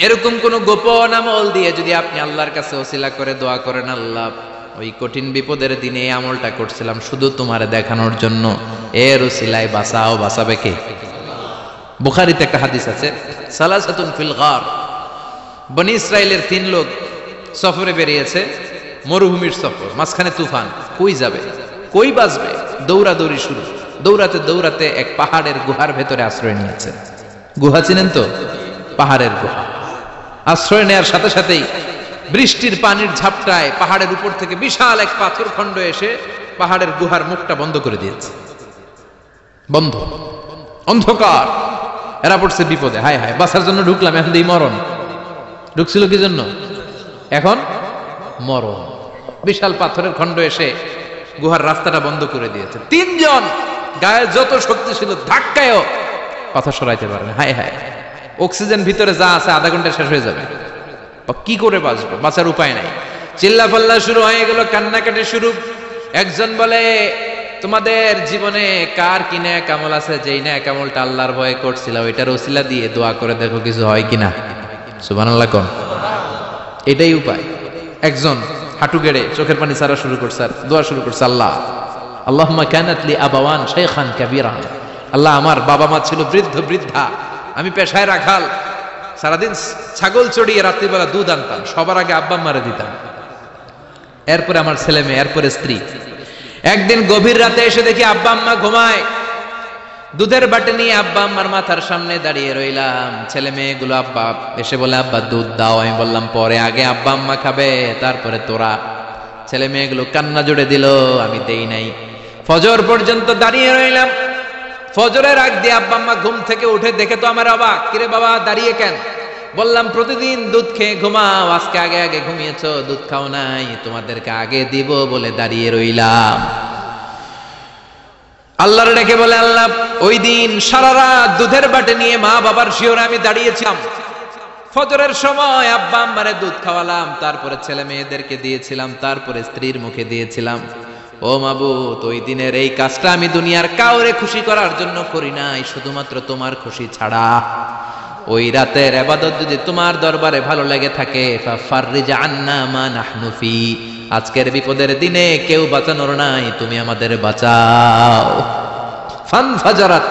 এরকম কোন গোপন আমল দিয়ে যদি আপনি আল্লাহর কাছে ওসিলা করে দোয়া করেন, আল্লাহ ওই কঠিন বিপদের দিনে এই আমলটা করছিলাম শুধু তোমারে দেখানোর জন্য, এর ওসিলায় বাঁচাও, বাঁচাবে কে? বুখারীতে একটা হাদিস আছে, সালাসাতুন ফিল গার, বনি ইসরাইলের 3 লোক সফরে বেরিয়েছে, মরুভূমির সফর, মাঝখানে তুফান, কই যাবে, কই বাঁচবে, দৌড়াদৌড়ি শুরু। দৌড়াতে দৌড়াতে এক পাহাড়ের গুহার ভেতরে আশ্রয় নিয়েছে। গুহা চিনেন তো? পাহাড়ের গুহা। আশ্রয় নেওয়ার সাথে সাথেই বৃষ্টির পানির ঝাপটায় পাহাড়ের উপর থেকে বিশাল এক পাথর খণ্ড এসে পাহাড়ের গুহার মুখটা বন্ধ করে দিয়েছে। বন্ধ, অন্ধকার। এরা পড়ছে বিপদে, হায় হায় বাঁচার জন্য ঢুকলাম, এখন এই মরণ। ঢুকছিল কি জন্য? এখন মরণ। বিশাল পাথরের খণ্ড এসে গুহার রাস্তাটা বন্ধ করে দিয়েছে। 3 জন গায়ে যত শক্তি ছিল ধাক্কায়ও পাথর সরাইতে পারে না। হায় হায়, অক্সিজেন ভিতরে যা আছে আধা ঘন্টা শেষ হয়ে যাবে। কি করে বাঁচবো? বাঁচার উপায় নাই। চিল্লা ফাল্লা শুরু হয়ে গেল, কান্নাকাটি শুরু। একজন বলে, তোমাদের জীবনে কার কি নেক আমল আছে, যেই নেক আমলটা আল্লাহর ভয়ে করছিল ওইটার ওসিলা দিয়ে দোয়া করে দেখো কিছু হয় কিনা। সুবহানাল্লাহ কোন? এটাই উপায়। একজন হাঁটু গেড়ে চোখের পানি ছাড়া শুরু করছে, আর দোয়া শুরু করছে, আল্লাহ আল্লাহুম্মা কানাত লি আবাওয়ান শাইখান কাবীরা, আল্লাহ আমার বাবা মা ছিল বৃদ্ধ বৃদ্ধা, আমি পেশায় রাখাল, সারাদিন ছাগল চড়িয়ে রাত্রিবেলা দুধ আনতাম, সবার আগে আব্বা আম্মারে দিতাম, এরপরে আমার ছেলে মেয়ে, এরপরে স্ত্রী। একদিন গভীর রাতে এসে দেখি আব্বা আম্মা ঘুমায়। দুধের বাটি নিয়ে আব্বা আম্মার মাথার সামনে দাঁড়িয়ে রইলাম। ছেলে মেয়েগুলো আব্বা এসে বলে, আব্বা দুধ দাও। আমি বললাম পরে, আগে আব্বা আম্মা খাবে তারপরে তোরা। ছেলে মেয়েগুলো কান্না জুড়ে দিল, আমি দেই নাই। ফজর পর্যন্ত দাঁড়িয়ে রইলাম। ফজরের আগ দিয়ে আব্বা আম্মা ঘুম থেকে উঠে দেখে তো আমার অবাক, কিরে বাবা দাঁড়িয়ে কেন? বললাম প্রতিদিন দুধ খেয়ে ঘুমাও, আজকে আগে আগে ঘুমিয়েছো, দুধ খাও নাই, তোমাদেরকে আগে দিব বলে দাঁড়িয়ে রইলাম। আল্লাহর ডেকে বলে, আল্লাহ ওই দিন সারা রাত দুধের বাটি নিয়ে মা বাবার শিওরে আমি দাঁড়িয়েছিলাম। ফজরের সময় আব্বা আম্মারে দুধ খাওয়ালাম, তারপরে ছেলে মেয়েদেরকে দিয়েছিলাম, তারপরে স্ত্রীর মুখে দিয়েছিলাম। ও মাবুদ, ওই দিনের এই কাজটা আমি দুনিয়ার কাউরে খুশি করার জন্য করি নাই, শুধুমাত্র তোমার খুশি ছাড়া। ওই রাতের ইবাদত যদি তোমার দরবারে ভালো লেগে থাকে, ফাফাররিজ আন্না মা নাহনু ফি, আজকের বিপদের দিনে কেউ বাঁচানোর নাই, তুমি আমাদের বাঁচাও। ফানফাজারাত,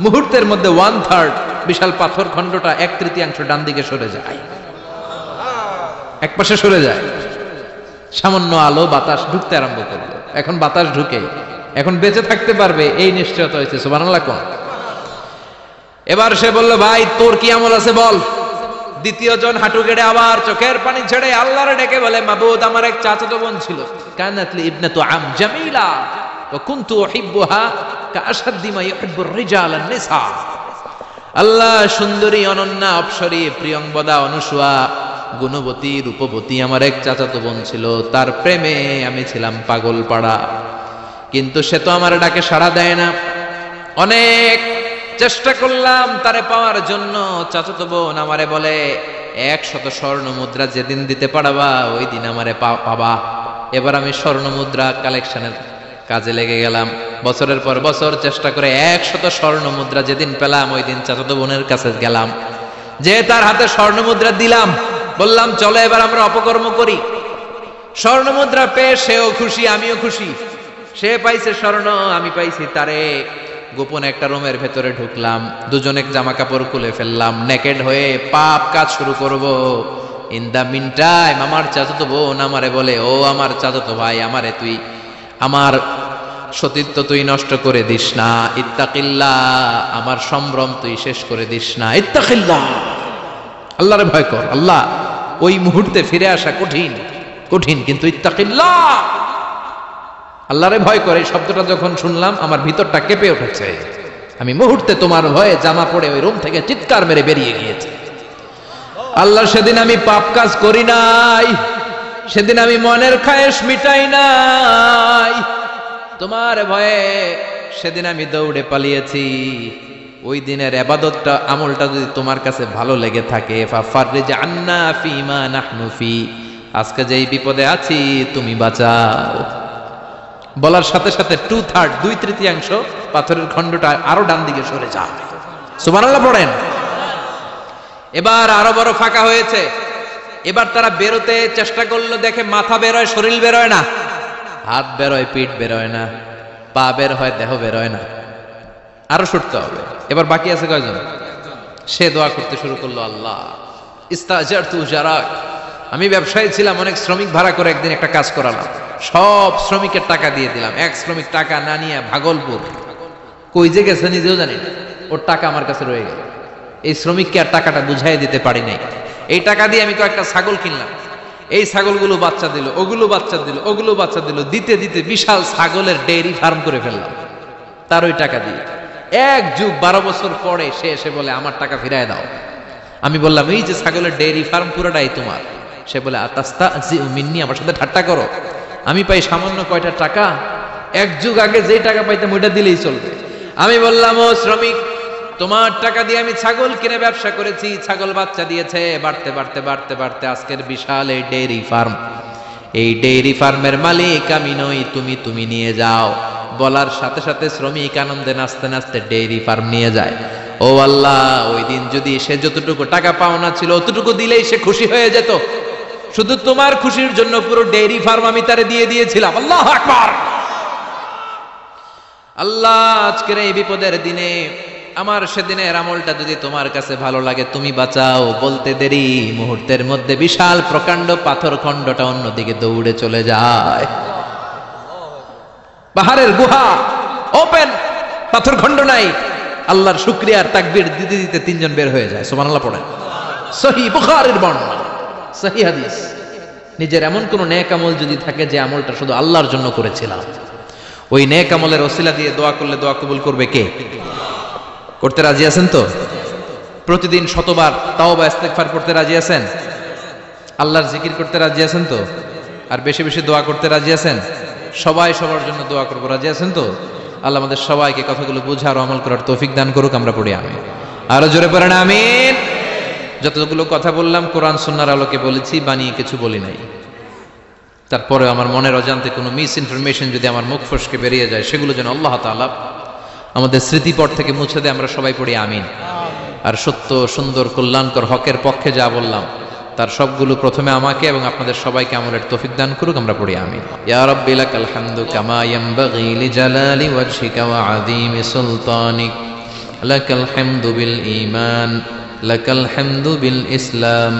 মুহূর্তের মধ্যে 1/3 বিশাল পাথর খণ্ডটা 1/3 ডান দিকে সরে যায়, এক পাশে সরে যায়। সামান্য আলো বাতাস ঢুকতে আরম্ভ করলো। এখন বাতাস ঢুকে, এখন বেঁচে থাকতে পারবে এই নিশ্চয়তা হয়েছে। সুবহানাল্লাহ কোন? এবার সে বলল, ভাই তোর কি আমল আছে বল। দ্বিতীয় জন হাঁটু গেড়ে আবার চোখের পানি ছেড়ে আল্লাহরে ডেকে বলে, মাবুদ আমার এক চাচাতো বোন ছিল, কানাতলি ইবনাতু আম জামিলা ওয়া কুনতু উহিব্বুহা কাআশাদ্দি মা ইউহিব্বুর রিজাল আন-নিসা। আল্লাহ সুন্দরী, অনন্যা, অপসরী, প্রিয়ংবদা, অনুসুয়া, গুণবতী, রূপবতী আমার এক চাচাতো বোন ছিল, তার প্রেমে আমি ছিলাম পাগল পাড়া, কিন্তু সে তো আমার ডাকে সাড়া দেয় না। অনেক চেষ্টা করলাম তারে পাওয়ার জন্য। চাচাতো বোন আমারে বলে, 100 স্বর্ণ মুদ্রা যেদিন দিতে পারবা ওই দিন আমারে পাবা। এবার আমি স্বর্ণ মুদ্রা কালেকশনের কাজে লেগে গেলাম। বছরের পর বছর চেষ্টা করে 100 স্বর্ণ মুদ্রা যেদিন পেলাম ওই দিন চাচাতো বোনের কাছে গেলাম, যে তার হাতে স্বর্ণ মুদ্রা দিলাম, বললাম চলো এবার আমরা অপকর্ম করি। স্বর্ণ মুদ্রা পেয়ে সেও খুশি, আমিও খুশি। সে পাইছে স্বর্ণ, আমি পাইছি তারে। গোপন একটা রুমের ভেতরে ঢুকলাম, দুজনে জামা কাপড় খুলে ফেললাম, নেকেড হয়ে পাপ কাজ শুরু করব। ইন দা মিন টাইম আমার চাচাতো বোন আমারে বলে, ও আমার চাচাতো ভাই, আমারে তুই আমার সতীত্ব তুই নষ্ট করে দিস না, ইত্তাকিল্লাহ, আমার সম্ভ্রম তুই শেষ করে দিস না, ইত্তাকিল্লাহ, আল্লাহরে ভয় কর। আল্লাহ, ওই মুহূর্তে ফিরে আসা কঠিন কঠিন, কিন্তু ইত্তাকিল্লাহ, আল্লাহরে ভয় করে এই শব্দটা যখন শুনলাম আমার ভিতরটা কেঁপে উঠেছে। আমি মুহূর্তে তোমার ভয়ে জামা পড়ে ওই রুম থেকে চিৎকার মেরে বেরিয়ে গিয়েছি। আল্লাহ, সেদিন আমি পাপ কাজ করি নাই, সেদিন আমি মনের খায়েশ মিটাই নাই, তোমার ভয়ে সেদিন আমি দৌড়ে পালিয়েছি। ওই দিনের ইবাদতটা আমলটা যদি তোমার কাছে ভালো লেগে থাকে, ফাফাররিজ আন্না ফিমা নাহনু ফি, আজকে যেই বিপদে আছি তুমি বাঁচাও। বলার সাথে সাথে 2/3 2/3 পাথরের খণ্ডটা আরো ডান দিকে সরে যায়। সুবহানাল্লাহ পড়েন। এবার আরো বড় ফাঁকা হয়েছে। এবার তারা বেরোতে চেষ্টা করলো, দেখে মাথা বেরোয়, শরীর বেরোয় না, হাত বেরোয়, পিঠ বেরোয় না, পা বের হয়, দেহ বেরোয় না, আরো সরতে হবে। এবার বাকি আছে কয়জন? সে দোয়া করতে শুরু করলো, আল্লাহ ইস্তাজারতু জারাক, আমি ব্যবসায়ী ছিলাম, অনেক শ্রমিক ভাড়া করে একদিন একটা কাজ করালাম, সব শ্রমিকের টাকা দিয়ে দিলাম, এক শ্রমিক টাকা না নিয়ে ভাগলপুর কই যে গেছে নিজেও জানি না, ওর টাকা আমার কাছে রয়ে গেল। এই শ্রমিককে আর টাকাটা বুঝাই দিতে পারি নাই। এই টাকা দিয়ে আমি কয়েকটা ছাগল কিনলাম, এই ছাগলগুলো বাচ্চা দিল, ওগুলো বাচ্চা দিল, ওগুলো বাচ্চা দিল, দিতে দিতে বিশাল ছাগলের ডেইরি ফার্ম করে ফেললাম তার ওই টাকা দিয়ে। 1 যুগ 12 বছর পরে সে এসে বলে, আমার টাকা ফিরায় দাও। আমি বললাম, এই যে ছাগলের ডেইরি ফার্ম পুরোটাই তোমার। সে বলে, আতাস্তাজিউ মিন্নি, আমার সাথে ঠাট্টা করো? আমি পাই সামান্য কয়টা টাকা, 1 যুগ আগে যে টাকা পাইতাম ওইটা দিলেই চলবে। আমি বললাম, ও শ্রমিক, তোমার টাকা দিয়ে আমি ছাগল কিনে ব্যবসা করেছি, ছাগল বাচ্চা দিয়েছে, বাড়তে বাড়তে বাড়তে বাড়তে আজকের বিশাল এই ডেইরি ফার্ম, এই ডেইরি ফার্মের মালিক আমি নই, তুমি নিয়ে যাও। বলার সাথে সাথে শ্রমিক আনন্দে নাচতে নাচতে ডেইরি ফার্ম নিয়ে যায়। ও আল্লাহ, ওই দিন যদি সে যতটুকু টাকা পাওনা ছিল অতটুকু দিলেই সে খুশি হয়ে যেত, শুধু তোমার খুশির জন্য পুরো ডেইরি ফার্ম আমি তারে দিয়ে দিয়েছিলাম। আল্লাহু আকবার। আল্লাহ, আজকের এই বিপদের দিনে আমার সেদিনের আমলটা যদি তোমার কাছে ভালো লাগে তুমি বাঁচাও। বলতে দেরি, মুহূর্তের মধ্যে বিশাল প্রকাণ্ড পাথর খণ্ডটা অন্যদিকে দৌড়ে চলে যায়। পাহাড়ের গুহা ওপেন, পাথর খণ্ড নাই। আল্লাহর শুকরিয়ার তাকবীর দিতে দিতে 3 জন বের হয়ে যায়। সুবহানাল্লাহ পড়েন। সহিহ বুখারীর বর্ণনা, সহিহ হাদিস। নিজের এমন কোন নেক আমল যদি থাকে যে আমলটা শুধু আল্লাহর জন্য করেছিলাম, ওই নেক আমলের ওসিলা দিয়ে দোয়া করলে দোয়া কবুল করবে কে? করতে রাজি আছেন তো? প্রতিদিন 100 বার তাওবা ইস্তেগফার করতে রাজি আছেন? আল্লাহর জিকির করতে রাজি আছেন তো? আর বেশি বেশি দোয়া করতে রাজি আছেন? সবাই সবার জন্য দোয়া করবো, রাজি আছেন তো? আল্লাহ আমাদের সবাইকে কথাগুলো বোঝার ও আমল করার তৌফিক দান করুক। আমরা পড়ি আমিন। আরো জোরে পড়েন আমিন। যতগুলো কথা বললাম কোরআন সুন্নাহর আলোকে বলেছি, বানিয়ে কিছু বলি নাই। তারপরে আমার মনের অজান্তে কোনো মিস ইনফরমেশন যদি আমার মুখ ফসকে বেরিয়ে যায়, সেগুলো যেন আল্লাহ তাআলা আমাদের স্মৃতিপট থেকে মুছে দেয়। আমরা সবাই পড়ি আমিন। আর সত্য, সুন্দর, কল্যাণকর, হকের পক্ষে যা বললাম তার সবগুলো প্রথমে আমাকে এবং আপনাদের সবাইকে আমলের তৌফিক দান করুক। আমরা পড়ি আমিন। ইয়া রাব্বি লাকাল হামদু কামা ইয়ানবাগি লিজালালি ওয়াজহিকা ওয়া আযীমি সুলতানিক, লাকাল হামদু বিল ঈমান, লাকাল হামদু বিল ইসলাম,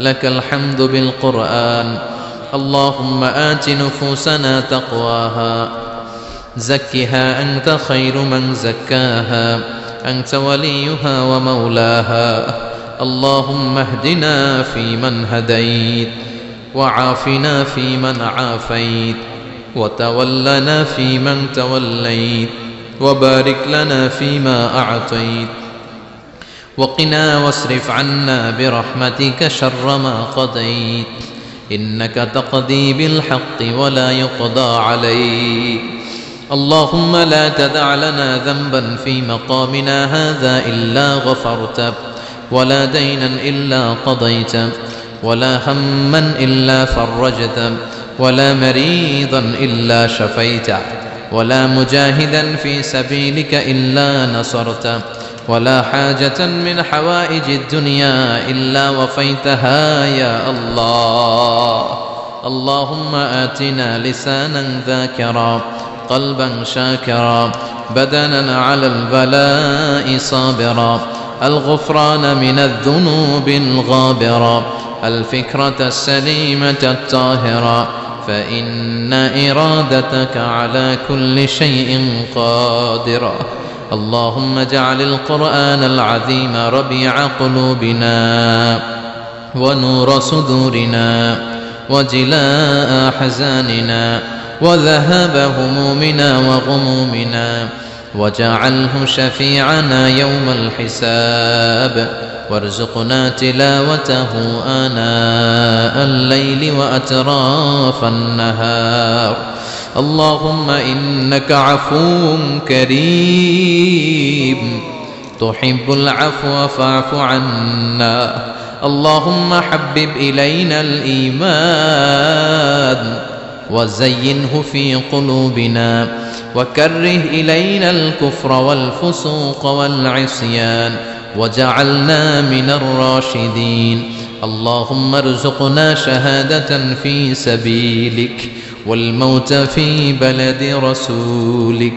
লাকাল হামদু বিল কুরআন। আল্লাহুম্মা আতি নুফুসানা তাকওয়াহা, زكها أنت خير من زكاها، أنت وليها ومولاها. اللهم اهدنا فيمن هديت، وعافنا فيمن عافيت، وتولنا فيمن توليت، وبارك لنا فيما أعطيت، وقنا واصرف عنا برحمتك شر ما قضيت، إنك تقضي بالحق ولا يقضى عليك. اللهم لا تدع لنا ذنبا في مقامنا هذا إلا غفرته، ولا دينا إلا قضيته، ولا هما إلا فرجته، ولا مريضا إلا شفيته، ولا مجاهدا في سبيلك إلا نصرته، ولا حاجة من حوائج الدنيا إلا وفيتها يا الله. اللهم آتنا لسانا ذاكرا، قلبا شاكرا، بدنا على البلاء صابرا، الغفران من الذنوب الغابرا، الفكرة السليمة الطاهرة، فإن إرادتك على كل شيء قادرة. اللهم اجعل القرآن العظيم ربيع قلوبنا ونور صدورنا وجلاء أحزاننا وذهاب همومنا وغمومنا، واجعله شفيعنا يوم الحساب، وارزقنا تلاوته آناء الليل وأطراف النهار. اللهم إنك عفو كريم تحب العفو فاعف عنا. اللهم حبب إلينا الإيمان وزينه في قلوبنا، وكره إلينا الكفر والفسوق والعصيان، وجعلنا من الراشدين. اللهم ارزقنا شهادة في سبيلك والموت في بلد رسولك.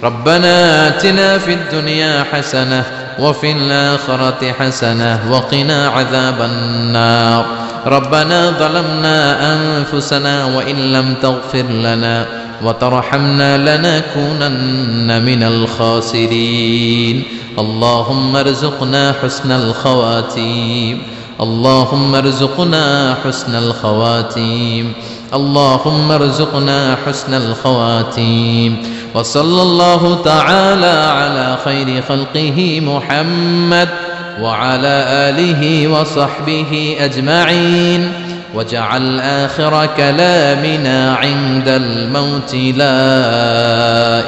ربنا آتنا في الدنيا حسنة وفي الآخرة حسنة وقنا عذاب النار. ربنا ظلمنا أنفسنا وإن لم تغفر لنا وترحمنا لنكونن من الخاسرين. اللهم ارزقنا حسن الخواتيم. اللهم ارزقنا حسن الخواتيم. اللهم ارزقنا حسن الخواتيم. وصلى الله تعالى على خير خلقه محمد وعلى آله وصحبه أجمعين. واجعل آخر كلامنا عند الموت لا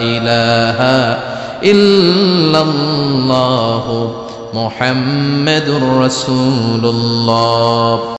إله إلا الله محمد رسول الله.